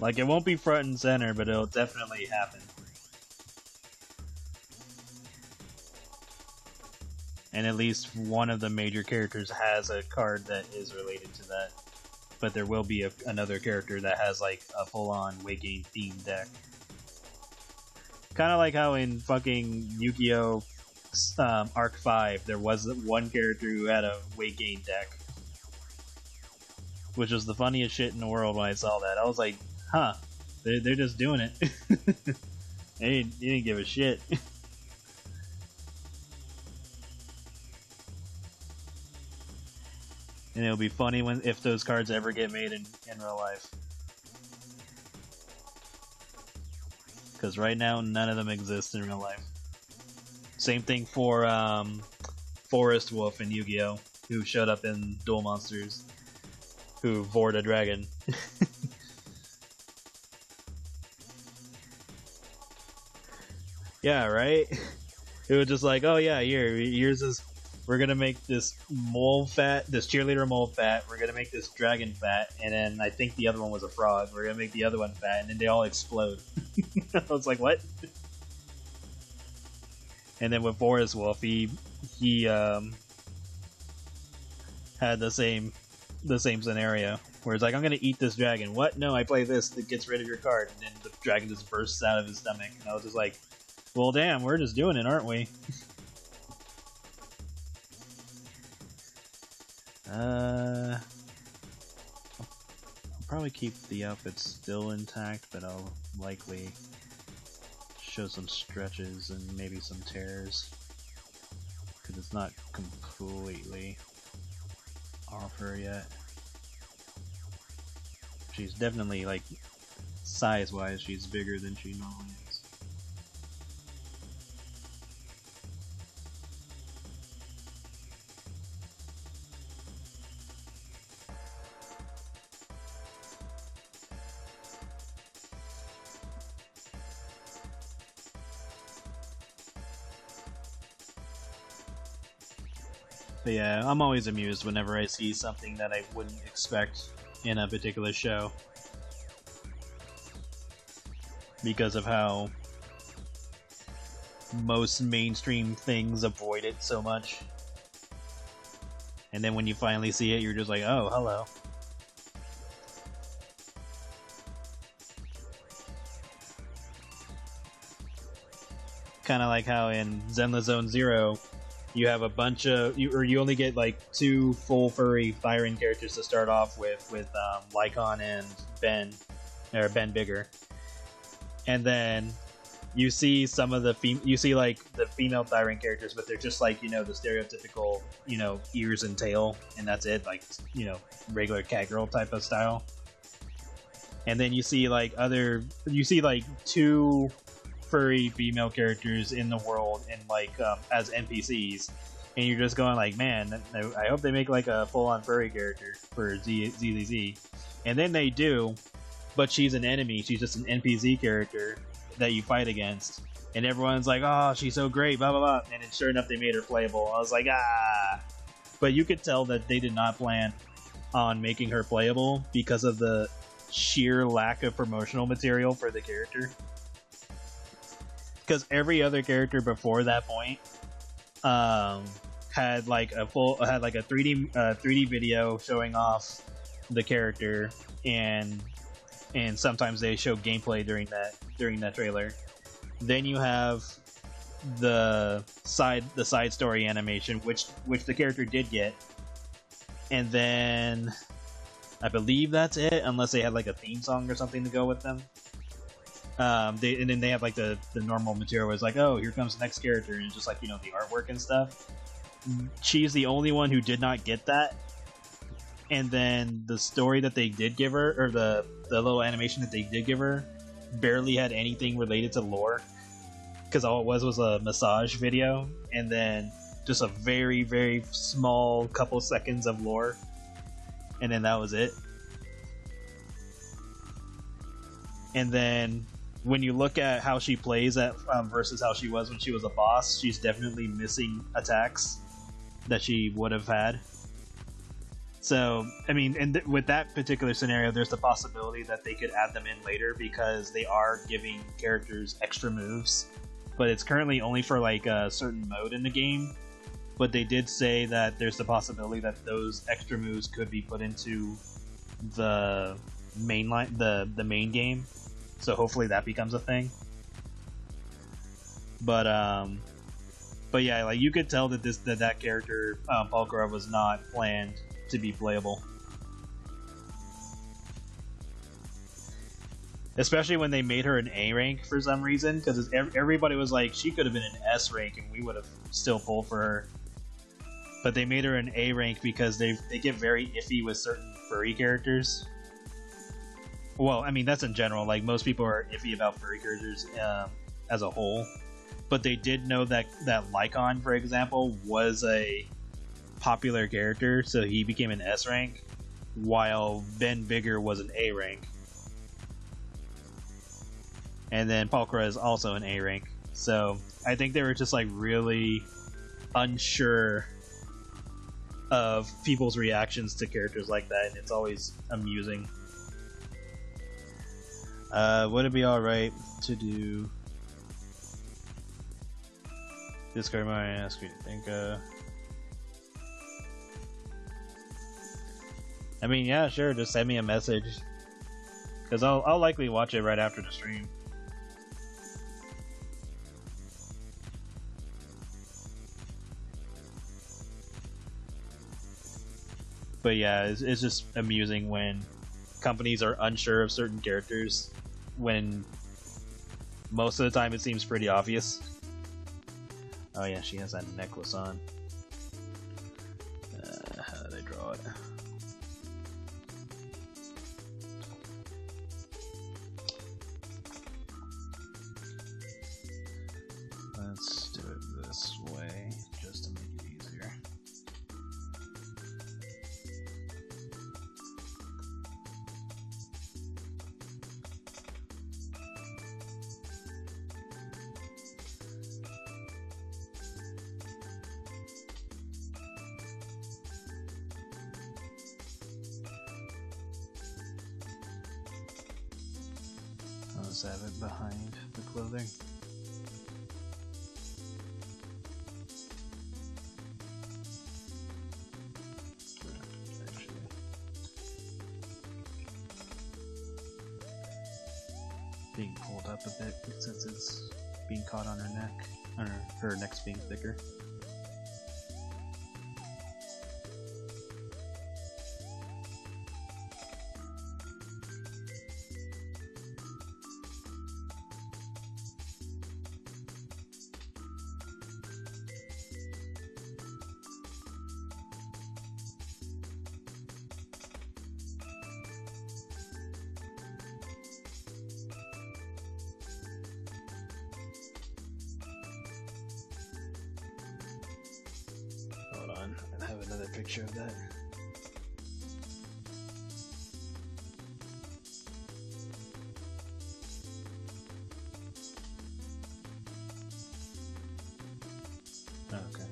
Like, it won't be front and center, but it'll definitely happen. And at least one of the major characters has a card that is related to that. But there will be another character that has, like, a full-on weight gain themed deck. Kind of like how in fucking Yu-Gi-Oh! Arc 5, there was one character who had a weight gain deck. Which was the funniest shit in the world when I saw that. I was like, huh, they're just doing it. They didn't give a shit. And it'll be funny if those cards ever get made in real life. Because right now, none of them exist in real life. Same thing for Forest Wolf in Yu-Gi-Oh! Who showed up in Duel Monsters. Who vored a dragon. Yeah, right? It was just like, oh yeah, here's this. We're gonna make this cheerleader mole fat. We're gonna make this dragon fat, and then I think the other one was a frog. We're gonna make the other one fat, and then they all explode. I was like, what? And then with Forest Wolf, he had the same the same scenario where it's like, I'm gonna eat this dragon. What? No, I play this that gets rid of your card, and then the dragon just bursts out of his stomach. And I was just like, well, damn, we're just doing it, aren't we? I'll probably keep the outfit still intact, but I'll likely show some stretches and maybe some tears, because it's not completely off her yet. She's definitely, like, size-wise, she's bigger than she normally is. But yeah, I'm always amused whenever I see something that I wouldn't expect in a particular show, because of how most mainstream things avoid it so much. And then when you finally see it, you're just like, oh, hello. Kind of like how in Zenless Zone Zero, you have a bunch of, you only get like 2 full furry firing characters to start off with Lycon and Ben Bigger, and then you see some of the the female firing characters, but they're just like, the stereotypical, ears and tail, and that's it, like, regular cat girl type of style. And then you see like 2 furry female characters in the world and like as NPCs, and you're just going like, man, I hope they make like a full-on furry character for ZZZ. And then they do, but she's an enemy. She's just an NPC character that you fight against, and everyone's like, oh, she's so great, blah blah blah. And then sure enough, they made her playable. I was like, ah. But you could tell that they did not plan on making her playable because of the sheer lack of promotional material for the character. Because every other character before that point had like a 3D video showing off the character, and sometimes they show gameplay during that trailer. Then you have the side story animation, which the character did get, and then I believe that's it, unless they had like a theme song or something to go with them. And then they have like the normal material where it's like, oh, here comes the next character, and just like, the artwork and stuff. She's the only one who did not get that. And then the story that they did give her, or the little animation that they did give her, barely had anything related to lore, because all it was a massage video, and then just a very, very small couple seconds of lore, and then that was it. And then when you look at how she plays at versus how she was when she was a boss, she's definitely missing attacks that she would have had. So, I mean, and with that particular scenario, there's the possibility that they could add them in later, because they are giving characters extra moves. But it's currently only for like a certain mode in the game. But they did say that there's the possibility that those extra moves could be put into the the main game. So hopefully that becomes a thing. But yeah, like, you could tell that that character, Palkora, was not planned to be playable. Especially when they made her an A rank for some reason, because everybody was like, she could have been an S rank and we would have still pulled for her. But they made her an A rank because they get very iffy with certain furry characters. Well, I mean, that's in general. Like, most people are iffy about furry characters as a whole. But they did know that Lycon, for example, was a popular character, so he became an S rank, while Ben Bigger was an A rank. And then Palkora is also an A rank. So I think they were just like really unsure of people's reactions to characters like that, and it's always amusing. Would it be alright to do discard my ask you to think I mean, yeah, sure. Just send me a message, because I'll likely watch it right after the stream. But yeah, it's just amusing when companies are unsure of certain characters, when most of the time it seems pretty obvious. Oh yeah, she has that necklace on. How did I draw it? Let's do it this way, just to make it easier. Let's have it behind the clothing. Being pulled up a bit since it's being caught on her neck, or her neck's being thicker. I have another picture of that. Okay.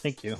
Thank you.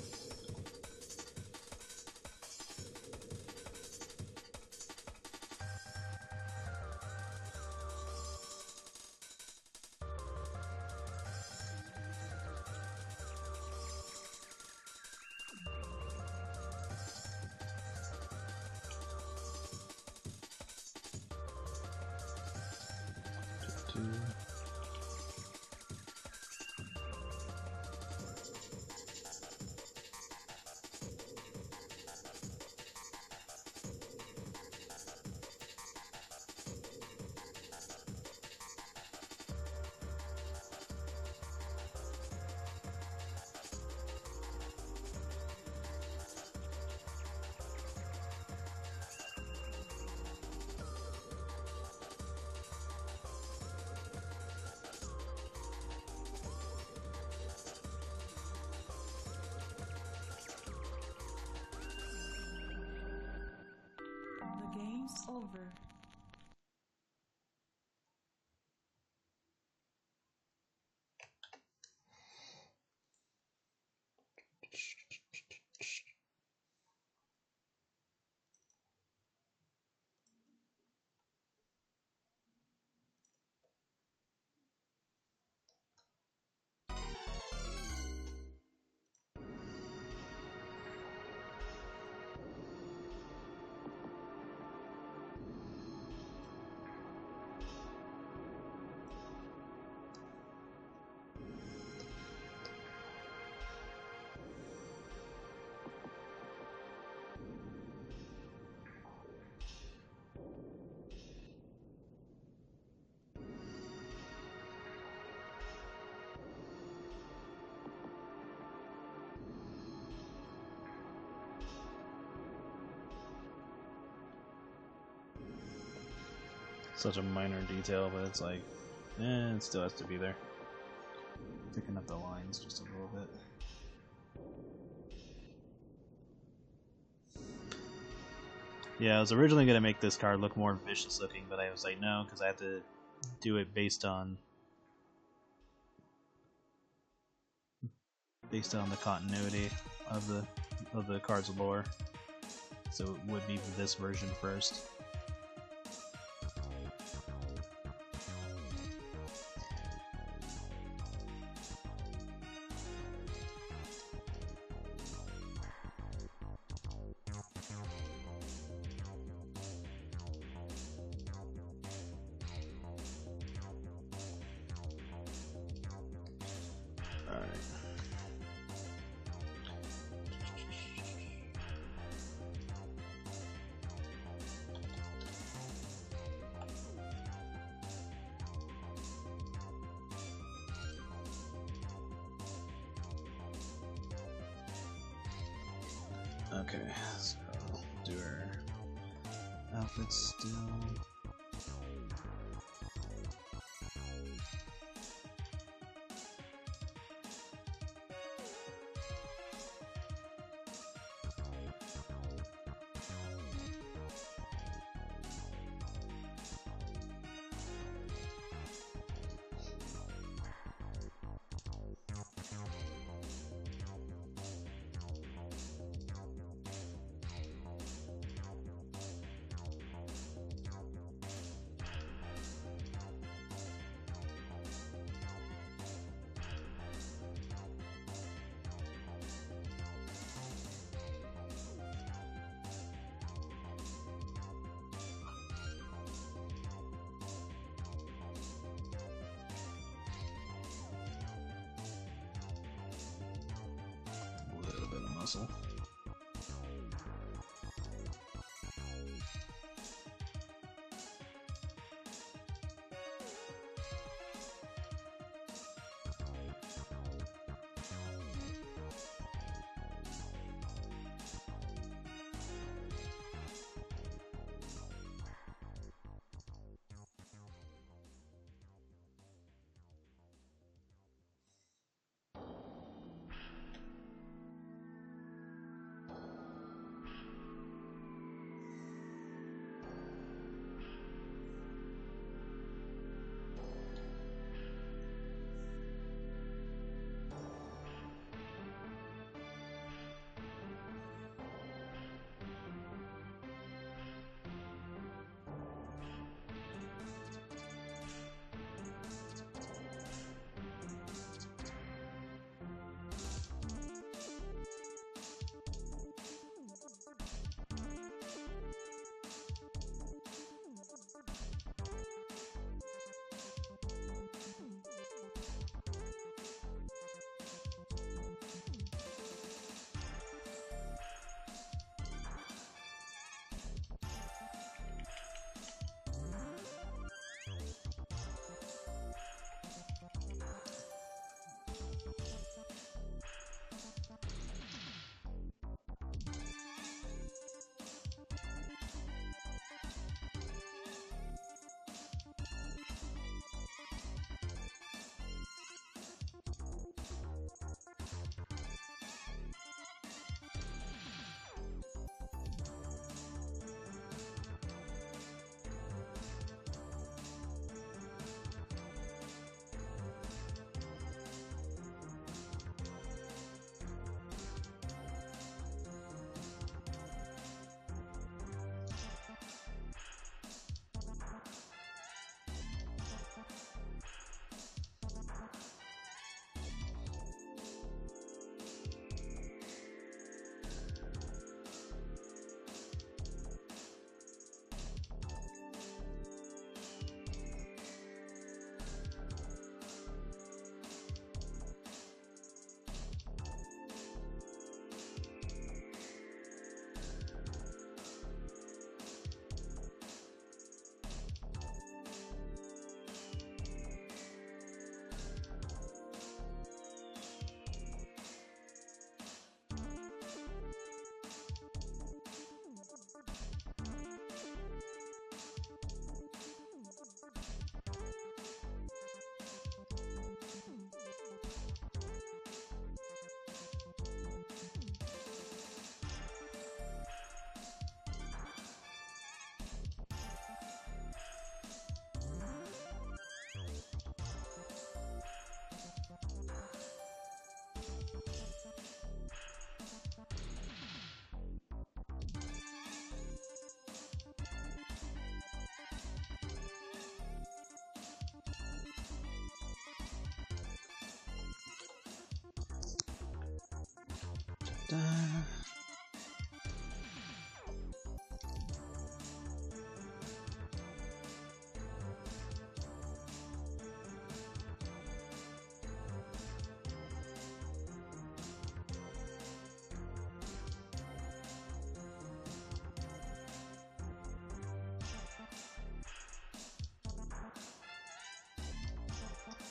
such a minor detail, but it's like, it still has to be there. Picking up the lines just a little bit. Yeah, I was originally going to make this card look more vicious looking, but I was like, no, because I have to do it based on the continuity of the card's lore. So it would be this version first. Okay, so do her outfits still. A little bit of muscle.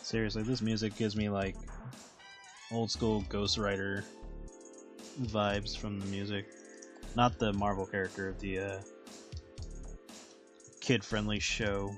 Seriously, this music gives me like old school Ghost Rider vibes from the music. Not the Marvel character, the kid-friendly show.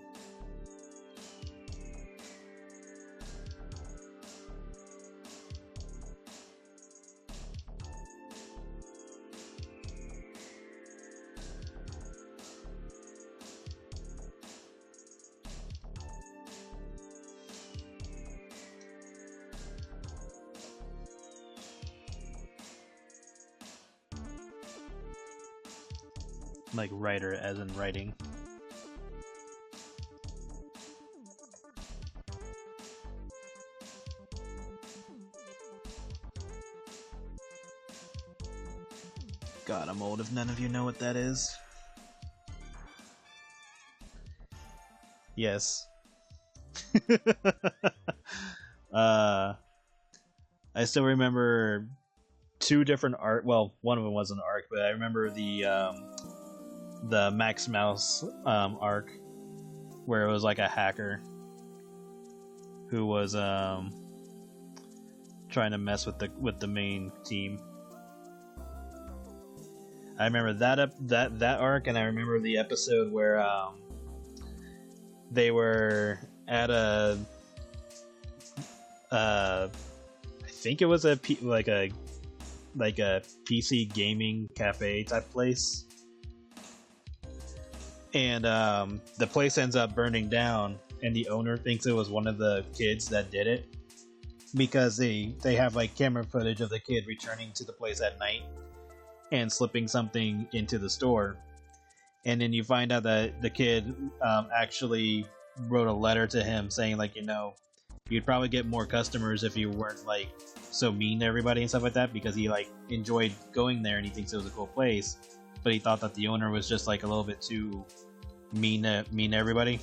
Like writer as in writing. God, I'm old if none of you know what that is. Yes. I still remember two different arc. Well, one of them wasn't an arc, but I remember the Max Mouse arc, where it was like a hacker who was trying to mess with the main team. I remember that arc, and I remember the episode where they were at a I think it was a PC gaming cafe type place. And the place ends up burning down, and the owner thinks it was one of the kids that did it, because they have like camera footage of the kid returning to the place at night and slipping something into the store. And then you find out that the kid actually wrote a letter to him saying, like, you'd probably get more customers if you weren't like so mean to everybody and stuff like that, because he like enjoyed going there and he thinks it was a cool place, but he thought that the owner was just like a little bit too mean to everybody.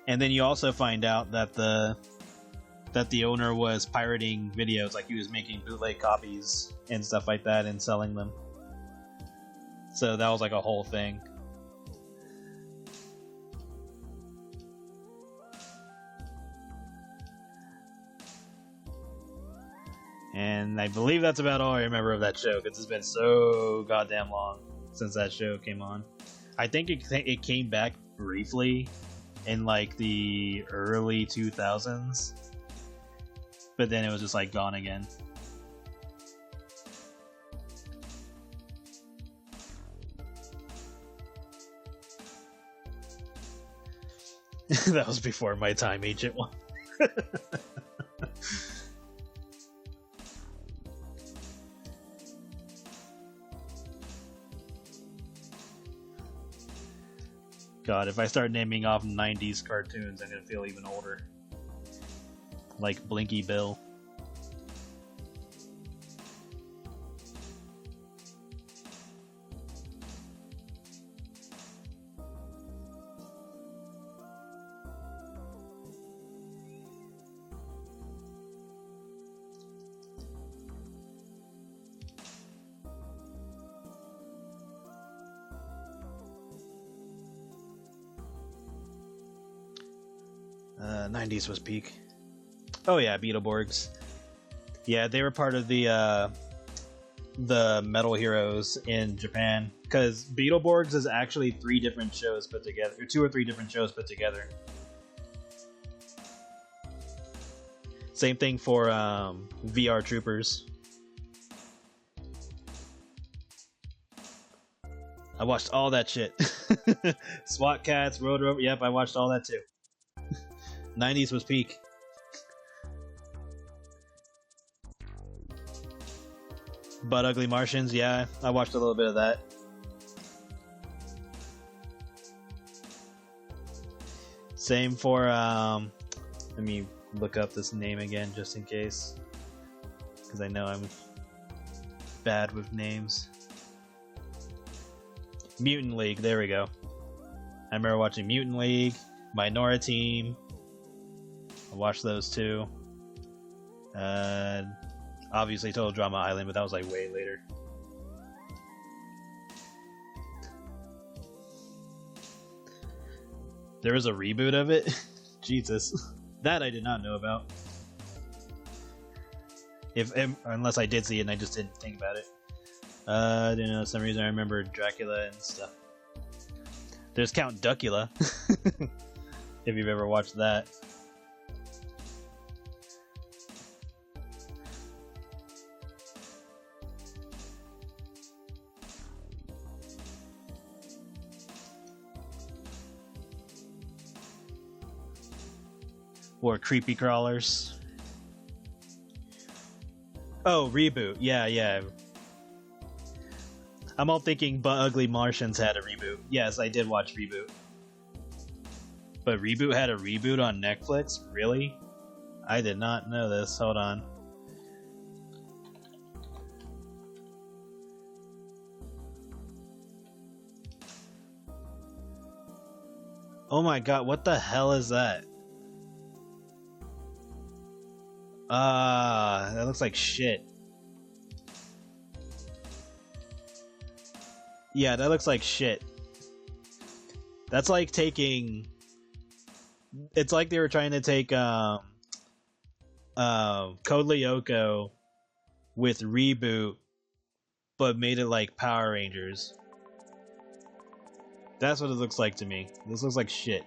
And then you also find out that the owner was pirating videos, like he was making bootleg copies and stuff like that and selling them. So that was like a whole thing. And I believe that's about all I remember of that show, because it's been so goddamn long since that show came on. I think it came back briefly in like the early 2000s, but then it was just like gone again. That was before my time, Agent One. God, if I start naming off 90s cartoons, I'm gonna feel even older. Like Blinky Bill. '90s was peak. Oh yeah, Beetleborgs. Yeah, they were part of the Metal Heroes in Japan, because Beetleborgs is actually 3 different shows put together, or 2 or 3 different shows put together. Same thing for VR Troopers. I watched all that shit. SWAT Cats, Road Rover. Yep, I watched all that too. 90s was peak. But Ugly Martians, yeah, I watched a little bit of that. Same for let me look up this name again just in case, because I know I'm bad with names. Mutant League, there we go. I remember watching Mutant League, Minora Team. I watched those two. Obviously Total Drama Island, but that was like way later. There was a reboot of it? Jesus. That I did not know about. Unless I did see it and I just didn't think about it. I don't know, for some reason I remember Dracula and stuff. There's Count Duckula. If you've ever watched that. Or Creepy Crawlers. Oh, Reboot. Yeah. I'm all thinking But Ugly Martians had a reboot. Yes, I did watch Reboot. But Reboot had a reboot on Netflix? Really? I did not know this. Hold on. Oh my god, what the hell is that? That looks like shit. Yeah, that looks like shit. That's like taking... It's like they were trying to take, Code Lyoko with Reboot, but made it like Power Rangers. That's what it looks like to me. This looks like shit.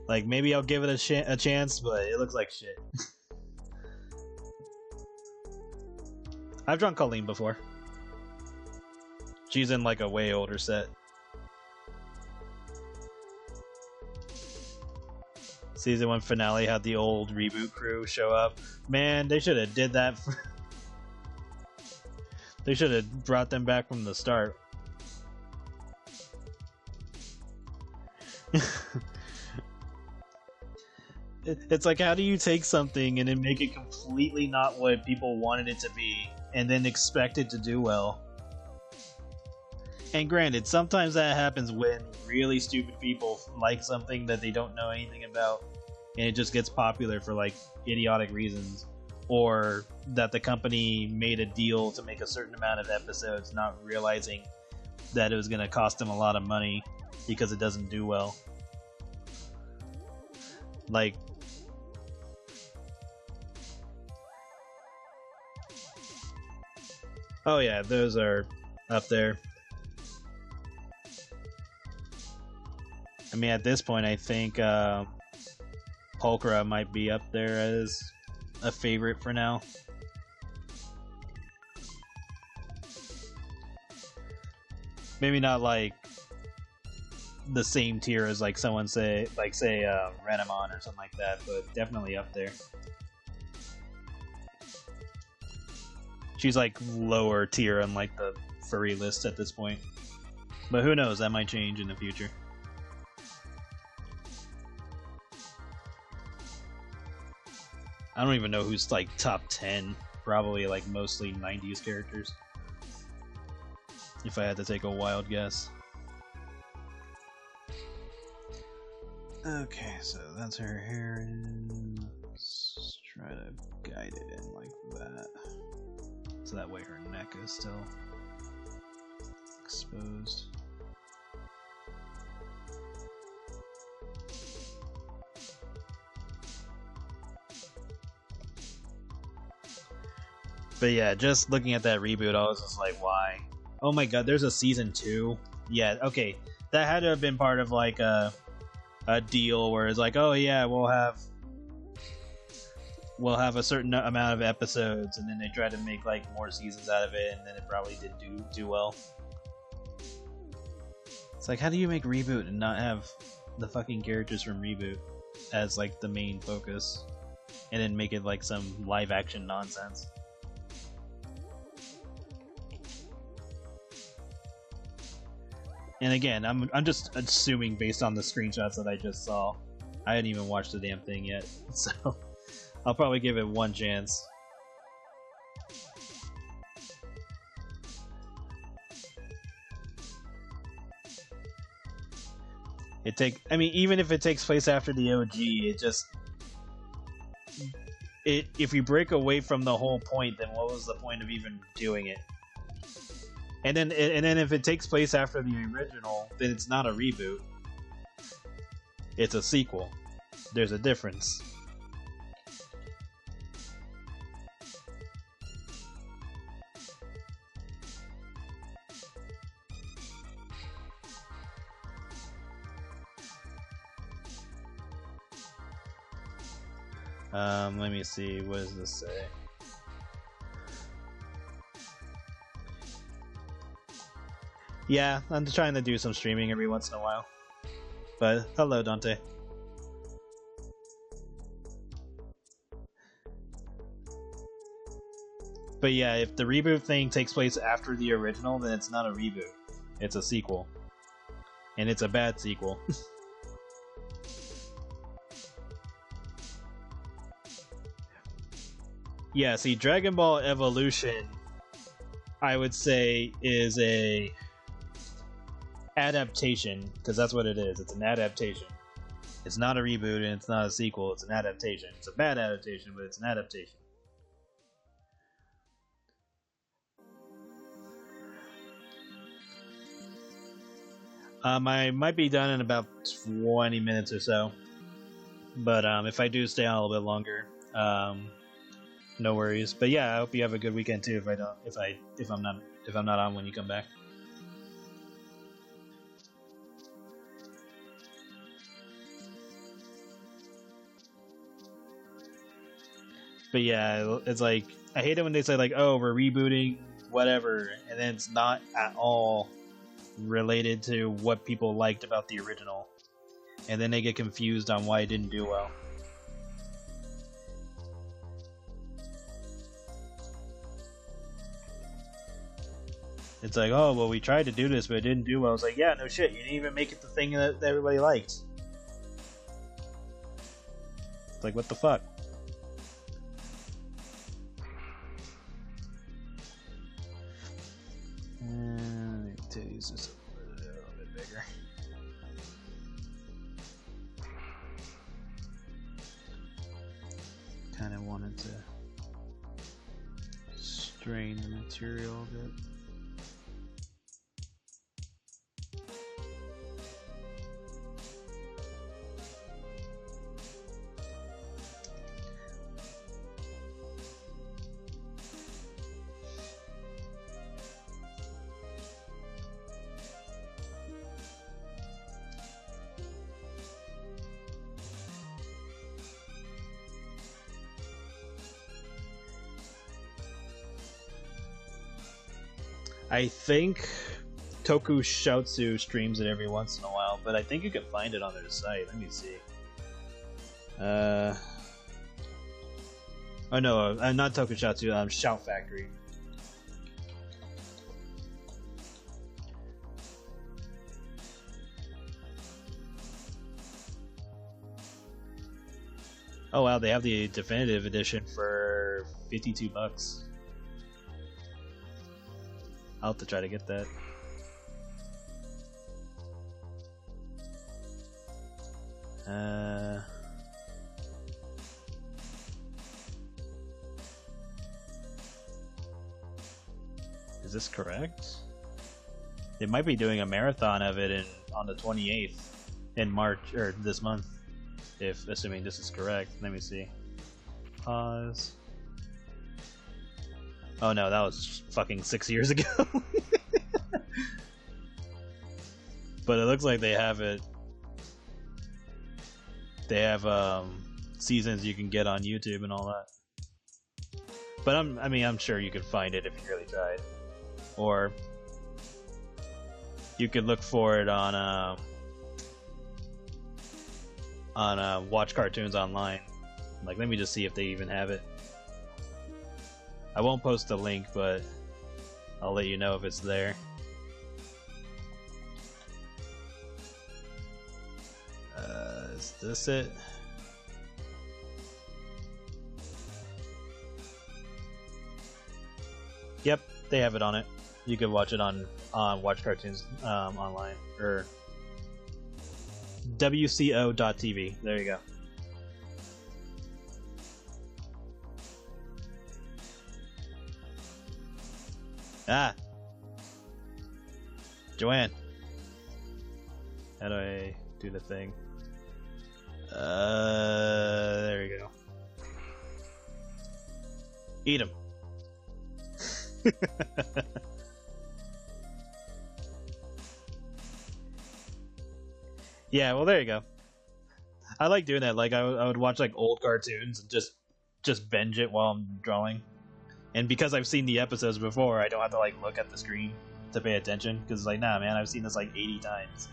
Like, maybe I'll give it a chance, but it looks like shit. I've drawn Colleen before. She's in, like, a way older set. Season 1 finale had the old Reboot crew show up. Man, they should have did that. They should have brought them back from the start. It's like, how do you take something and then make it completely not what people wanted it to be, and then expect it to do well? And granted, sometimes that happens when really stupid people like something that they don't know anything about, and it just gets popular for like idiotic reasons, or that the company made a deal to make a certain amount of episodes, not realizing that it was going to cost them a lot of money because it doesn't do well. Like, oh yeah, those are up there. I mean, at this point, I think Pulchra might be up there as a favorite for now. Maybe not like the same tier as like someone say Renamon or something like that, but definitely up there. She's like lower tier on like the furry list at this point, but who knows? That might change in the future. I don't even know who's like top 10. Probably like mostly 90s characters, if I had to take a wild guess. Okay, so that's her hair. Let's try to guide it in like that, so that way her neck is still exposed. But yeah, just looking at that reboot, I was just like, why? Oh my god, there's a season 2? Yeah, okay. That had to have been part of like a deal where it's like, oh yeah, we'll have a certain amount of episodes, and then they try to make like more seasons out of it, and then it probably didn't do well. It's like, how do you make Reboot and not have the fucking characters from Reboot as like the main focus, and then make it like some live action nonsense? And again, I'm just assuming based on the screenshots that I just saw. I hadn't even watched the damn thing yet, so I'll probably give it one chance. I mean, even if it takes place after the OG, if you break away from the whole point, then what was the point of even doing it? And then if it takes place after the original, then it's not a reboot. It's a sequel. There's a difference. Let me see. What does this say? Yeah, I'm trying to do some streaming every once in a while. But hello, Dante. But yeah, if the reboot thing takes place after the original, then it's not a reboot. It's a sequel. And it's a bad sequel. Yeah, see, Dragon Ball Evolution, I would say, is a adaptation, because that's what it is. It's an adaptation. It's not a reboot and it's not a sequel. It's an adaptation. It's a bad adaptation, but it's an adaptation. I might be done in about 20 minutes or so, but if I do stay on a little bit longer, no worries. But yeah, I hope you have a good weekend too. If I'm not on when you come back. But yeah, it's like I hate it when they say like, "Oh, we're rebooting whatever," and then it's not at all related to what people liked about the original, and then they get confused on why it didn't do well. It's like, oh, well, we tried to do this, but it didn't do well. It's like, yeah, no shit, you didn't even make it the thing that everybody liked. It's like, what the fuck? Titties just a little bit bigger. Kind of wanted to strain the material a bit. I think Tokushoutsu streams it every once in a while, but I think you can find it on their site. Let me see. Oh no, not Tokushoutsu, Shout Factory. Oh wow, they have the definitive edition for $52. I'll have to try to get that. Is this correct? They might be doing a marathon of it on the 28th in March, or this month, if assuming this is correct. Let me see. Pause. Oh no, that was fucking 6 years ago. But it looks like they have it. They have seasons you can get on YouTube and all that. But I'm sure you could find it if you really tried. Or you could look for it on Watch Cartoons Online. Like, let me just see if they even have it. I won't post the link, but I'll let you know if it's there. Is this it? Yep, they have it on it. You could watch it on Watch Cartoons online or WCO.TV. There you go. Ah, Joanne. How do I do the thing? There you go. Eat him. Yeah, well, there you go. I like doing that. Like, I would watch like old cartoons and just binge it while I'm drawing. And because I've seen the episodes before, I don't have to like look at the screen to pay attention. Because like, nah, man, I've seen this like 80 times.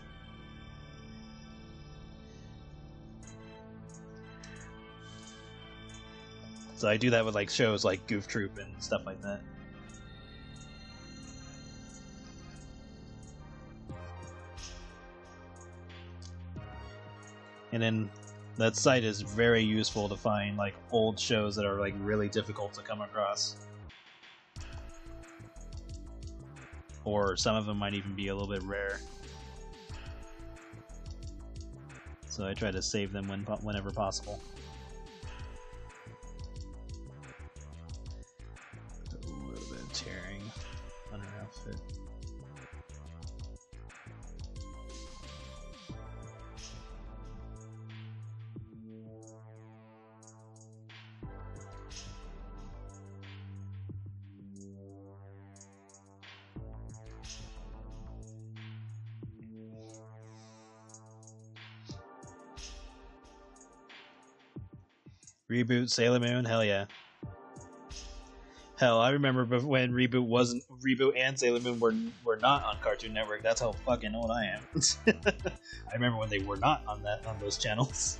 So I do that with like shows like Goof Troop and stuff like that. And then that site is very useful to find like old shows that are like really difficult to come across. Or some of them might even be a little bit rare. So I try to save them whenever possible. A little bit of tearing on her outfit. Reboot Sailor Moon, hell yeah. Hell, I remember when Reboot and Sailor Moon were not on Cartoon Network. That's how fucking old I am. I remember when they were not on those channels.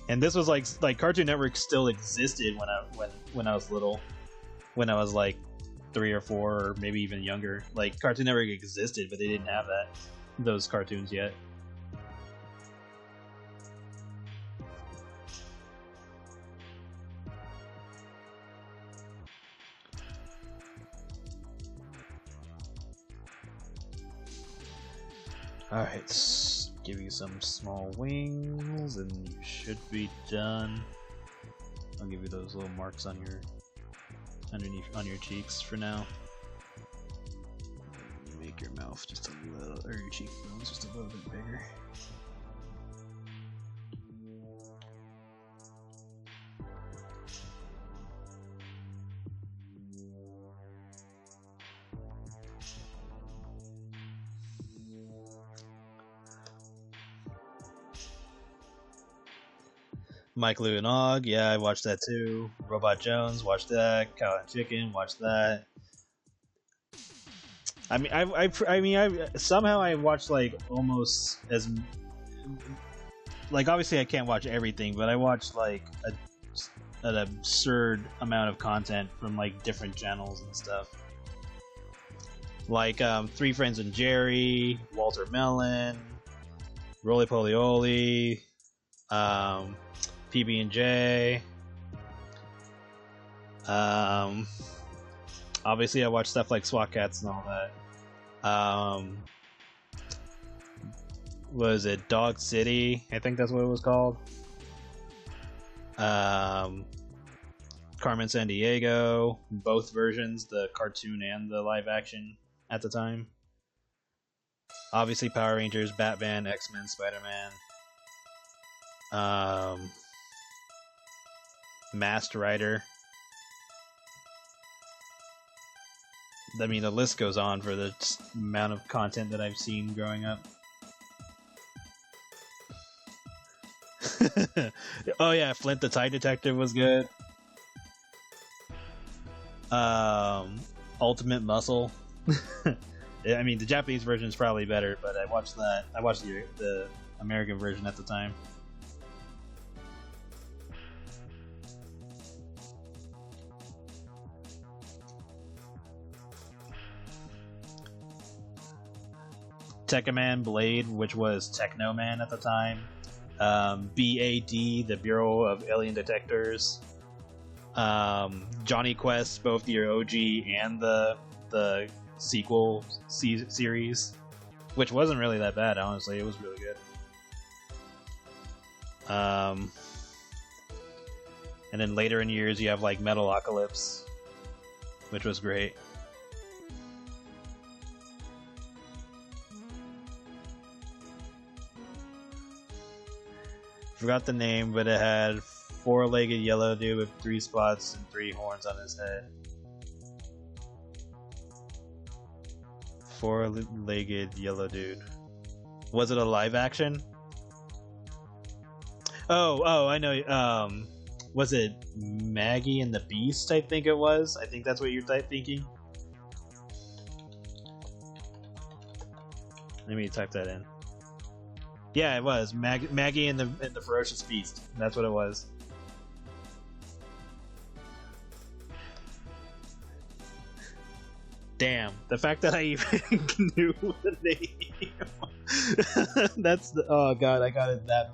And this was like Cartoon Network still existed when I was little, when I was like 3 or 4 or maybe even younger. Like Cartoon Network existed, but they didn't have those cartoons yet. Alright, let's give you some small wings and you should be done. I'll give you those little marks on your cheeks for now. Make your mouth just a little, or your cheekbones just a little bit bigger. Mike, Lou, and Og, yeah, I watched that too. Robot Jones, watched that. Cow and Chicken, watched that. I mean, I somehow I watched like almost as, like obviously I can't watch everything, but I watched like an absurd amount of content from like different channels and stuff. Like Three Friends and Jerry, Walter Melon, Roly Poly Oly, PB&J. Obviously I watch stuff like SWAT Cats and all that. Was it Dog City? I think that's what it was called. Carmen Sandiego, both versions, the cartoon and the live action at the time. Obviously Power Rangers, Batman, X-Men, Spider-Man. Masked Rider. I mean, the list goes on for the amount of content that I've seen growing up. Oh yeah, Flint the Tie Detective was good. Ultimate Muscle. I mean, the Japanese version is probably better, but I watched that. I watched the American version at the time. Tekkaman Blade, which was Technoman at the time. BAD, the Bureau of Alien Detectors, Johnny Quest, both the OG and the sequel series, which wasn't really that bad, honestly. It was really good. And then later in years, you have like Metalocalypse, which was great. Forgot the name, but it had four-legged yellow dude with 3 spots and 3 horns on his head. Four-legged yellow dude. Was it a live action? Oh, I know. Was it Maggie and the Beast? I think it was. I think that's what you're thinking. Let me type that in. Yeah, it was Maggie and the Ferocious Beast. That's what it was. Damn, the fact that I even knew the name. That's the, oh god, I got it that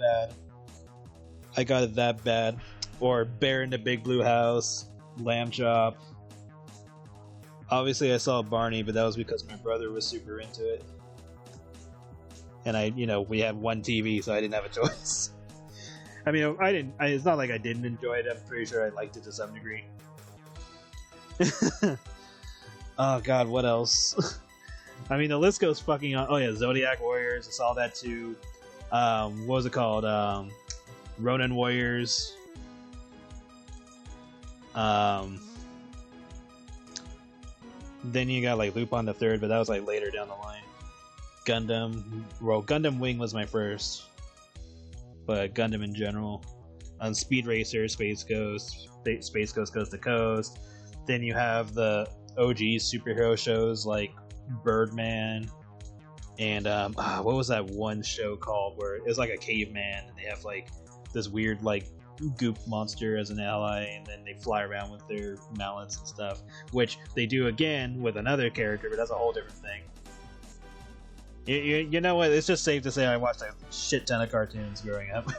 bad. Or Bear in the Big Blue House, Lamb Chop. Obviously I saw Barney, but that was because my brother was super into it. And we had one TV, so I didn't have a choice. I mean, it's not like I didn't enjoy it. I'm pretty sure I liked it to some degree. Oh god, what else? I mean, the list goes fucking on. Oh yeah, Zodiac Warriors. I saw that too. What was it called? Ronin Warriors. Then you got like Lupin the Third, but that was like later down the line. Gundam Wing was my first, but Gundam in general. On Speed Racer, Space Ghost Coast to Coast. Then you have the OG superhero shows like Birdman, and what was that one show called where it was like a caveman and they have like this weird like goop monster as an ally, and then they fly around with their mallets and stuff, which they do again with another character, but that's a whole different thing. You know what? It's just safe to say I watched a shit ton of cartoons growing up.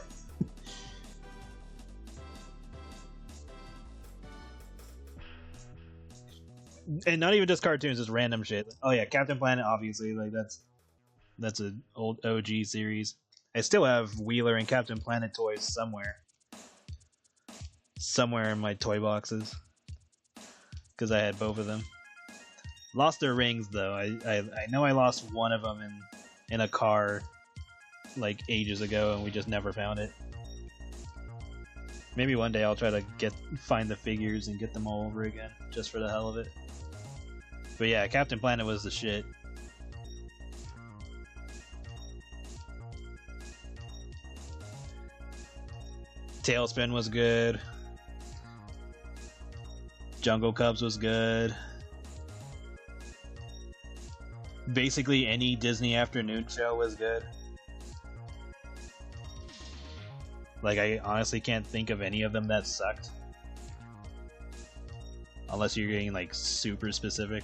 And not even just cartoons, just random shit. Oh yeah, Captain Planet, obviously, like that's an old OG series. I still have Wheeler and Captain Planet toys somewhere in my toy boxes, because I had both of them. Lost their rings though. I know I lost one of them in a car like ages ago, and we just never found it. Maybe one day I'll try to find the figures and get them all over again, just for the hell of it. But yeah, Captain Planet was the shit. Tailspin was good. Jungle Cubs was good. Basically any Disney afternoon show was good. Like, I honestly can't think of any of them that sucked. Unless you're getting like super specific.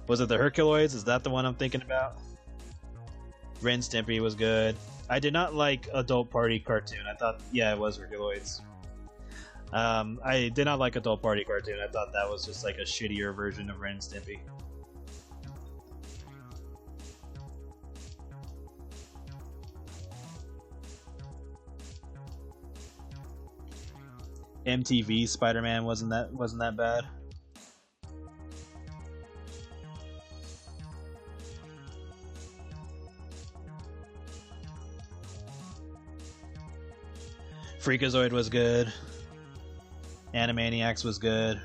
Was it the Herculoids? Is that the one I'm thinking about? Ren Stimpy was good. I did not like Adult Party Cartoon. I thought, yeah, it was Herculoids. I did not like Adult Party Cartoon. I thought that was just like a shittier version of Ren and Stimpy. MTV Spider-Man wasn't that bad. Freakazoid was good. Animaniacs was good.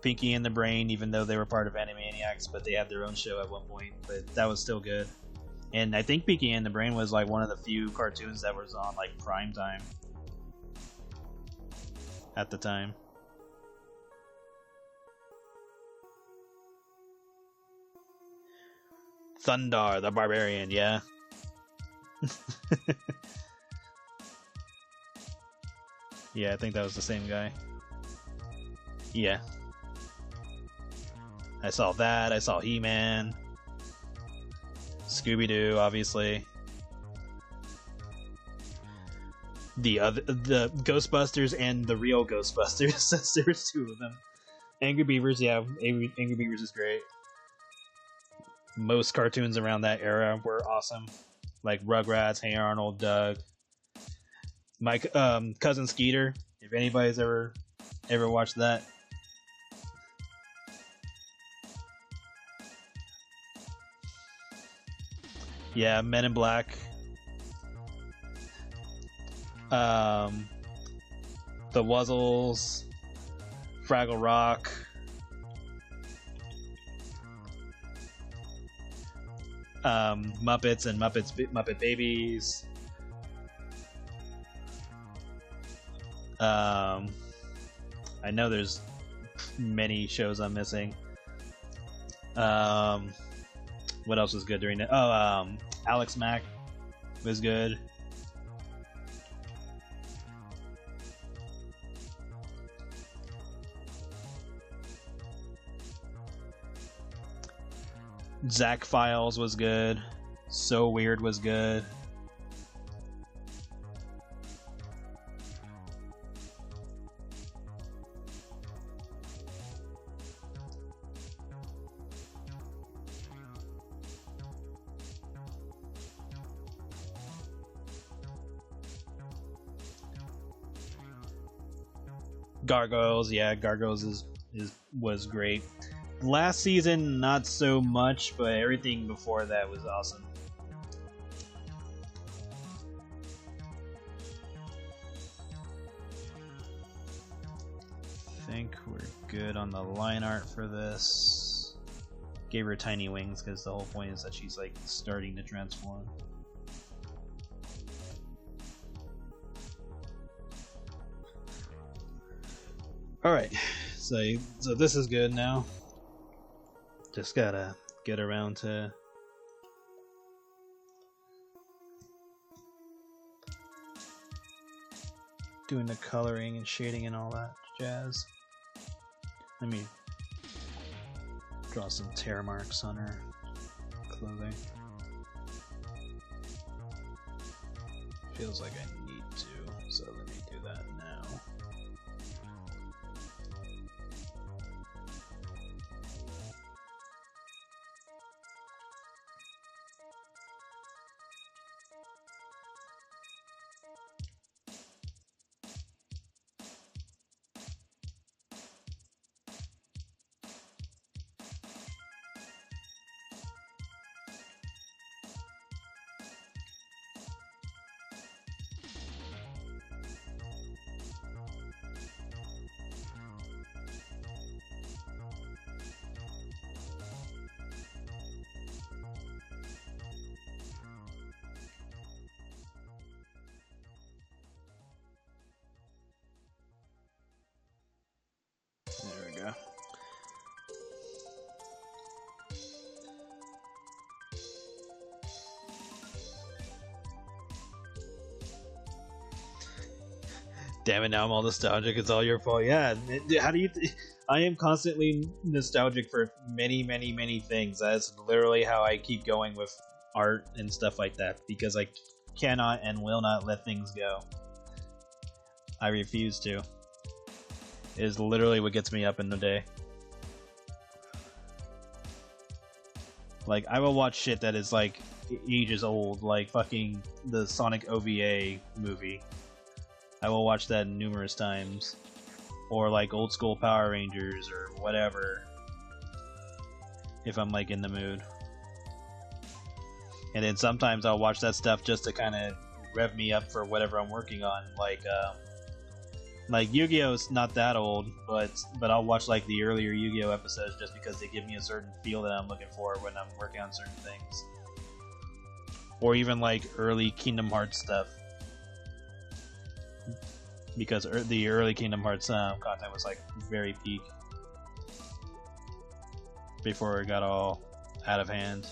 Pinky and the Brain, even though they were part of Animaniacs, but they had their own show at one point, but that was still good. And I think Pinky and the Brain was like one of the few cartoons that was on like prime time at the time. Thundar the Barbarian, yeah. Yeah, I think that was the same guy. Yeah. I saw that. I saw He-Man, Scooby-Doo, obviously. The Ghostbusters and the real Ghostbusters, since there was two of them. Angry Beavers, yeah, Angry Beavers is great. Most cartoons around that era were awesome, like Rugrats, Hey Arnold, Doug. My cousin Skeeter. If anybody's ever watched that. Yeah, Men in Black. The Wuzzles, Fraggle Rock. Muppets and Muppet Babies. I know there's many shows I'm missing. What else was good during that? Oh, Alex Mack was good. Zack Files was good. So Weird was good. Gargoyles, yeah, Gargoyles was great. Last season, not so much, but everything before that was awesome. I think we're good on the line art for this. Gave her tiny wings because the whole point is that she's like starting to transform. Alright, so this is good now. Just gotta get around to doing the coloring and shading and all that jazz. Let me draw some tear marks on her clothing. Feels like I need to, so let me do that now. There we go. Damn it, now I'm all nostalgic. It's all your fault. Yeah, how do you... I am constantly nostalgic for many things. That's literally how I keep going with art and stuff like that, because I cannot and will not let things go. I refuse to. It is literally what gets me up in the day. Like, I will watch shit that is like ages old, like fucking the Sonic OVA movie. I will watch that numerous times. Or like old school Power Rangers or whatever. If I'm like in the mood. And then sometimes I'll watch that stuff just to kind of rev me up for whatever I'm working on. Like Yu-Gi-Oh's not that old, but I'll watch like the earlier Yu-Gi-Oh episodes just because they give me a certain feel that I'm looking for when I'm working on certain things. Or even like early Kingdom Hearts stuff. Because the early Kingdom Hearts content was like very peak. Before it got all out of hand.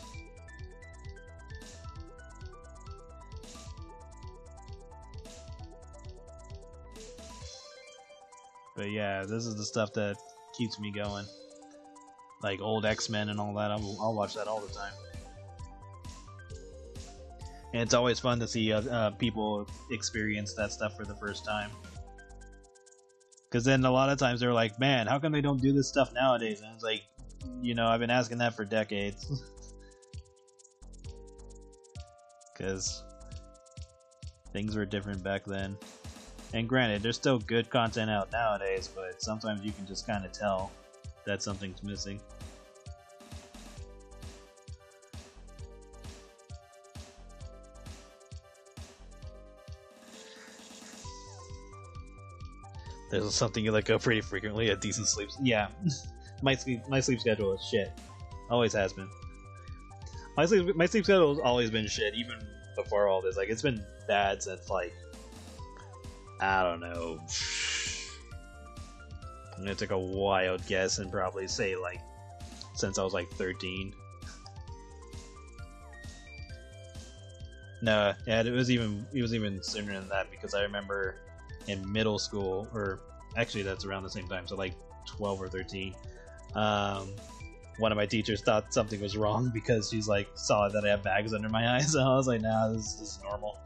But yeah, this is the stuff that keeps me going. like old X-Men and all that. I'll watch that all the time. And it's always fun to see people experience that stuff for the first time. Because then a lot of times they're like, man, how come they don't do this stuff nowadays? And it's like, you know, I've been asking that for decades. Because things were different back then. And granted, there's still good content out nowadays, but sometimes you can just kind of tell that something's missing. There's something you let go pretty frequently. A decent sleep. Yeah, my sleep schedule is shit. Always has been. My sleep schedule has always been shit, even before all this. Like, it's been bad since, like, I don't know. I'm gonna take a wild guess and probably say, like, since I was like 13. No, yeah, it was even sooner than that, because I remember in middle school, or actually that's around the same time, so like 12 or 13. One of my teachers thought something was wrong because she's like saw that I have bags under my eyes, and I was like, nah, this is normal.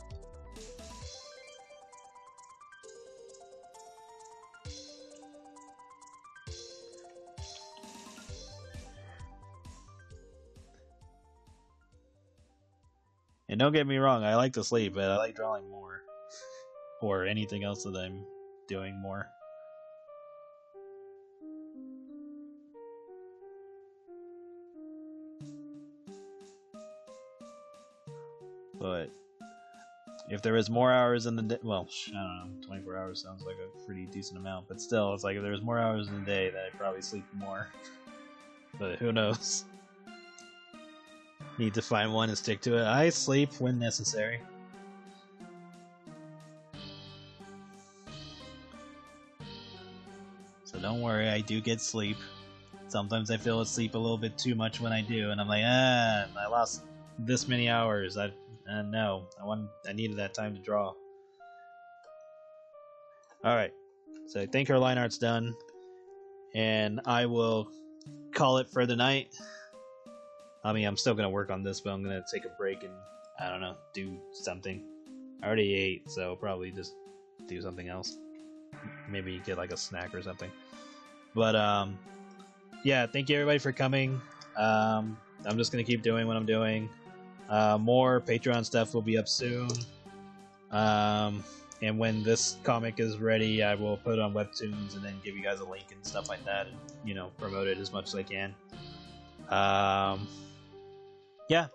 And don't get me wrong, I like to sleep, but I like drawing more. Or anything else that I'm doing more. But if there was more hours in the day, well, I don't know, 24 hours sounds like a pretty decent amount, but still, it's like if there was more hours in the day, then I'd probably sleep more. But who knows? Need to find one and stick to it. I sleep when necessary. So don't worry, I do get sleep. Sometimes I feel asleep a little bit too much when I do, and I'm like, I lost this many hours. No, I needed that time to draw. Alright, so I think our line art's done, and I will call it for the night. I mean, I'm still going to work on this, but I'm going to take a break and, I don't know, do something. I already ate, so probably just do something else. Maybe get like a snack or something. But, yeah, thank you everybody for coming. I'm just going to keep doing what I'm doing. More Patreon stuff will be up soon. And when this comic is ready, I will put it on Webtoons and then give you guys a link and stuff like that, and, you know, promote it as much as I can. Yeah.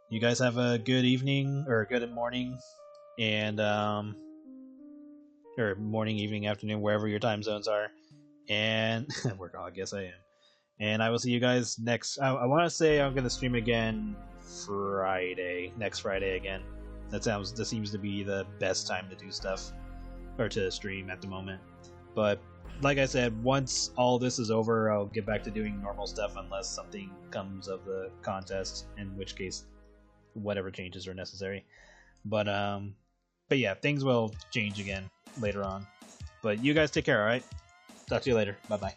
You guys have a good evening, or a good morning, and, or morning, evening, afternoon, wherever your time zones are. And, I guess I am. And I will see you guys next, I want to say I'm going to stream again next Friday again. That seems to be the best time to do stuff, or to stream at the moment. But like I said, once all this is over, I'll get back to doing normal stuff unless something comes of the contest, in which case whatever changes are necessary. But yeah, things will change again later on. But you guys take care, alright? Talk to you later. Bye-bye.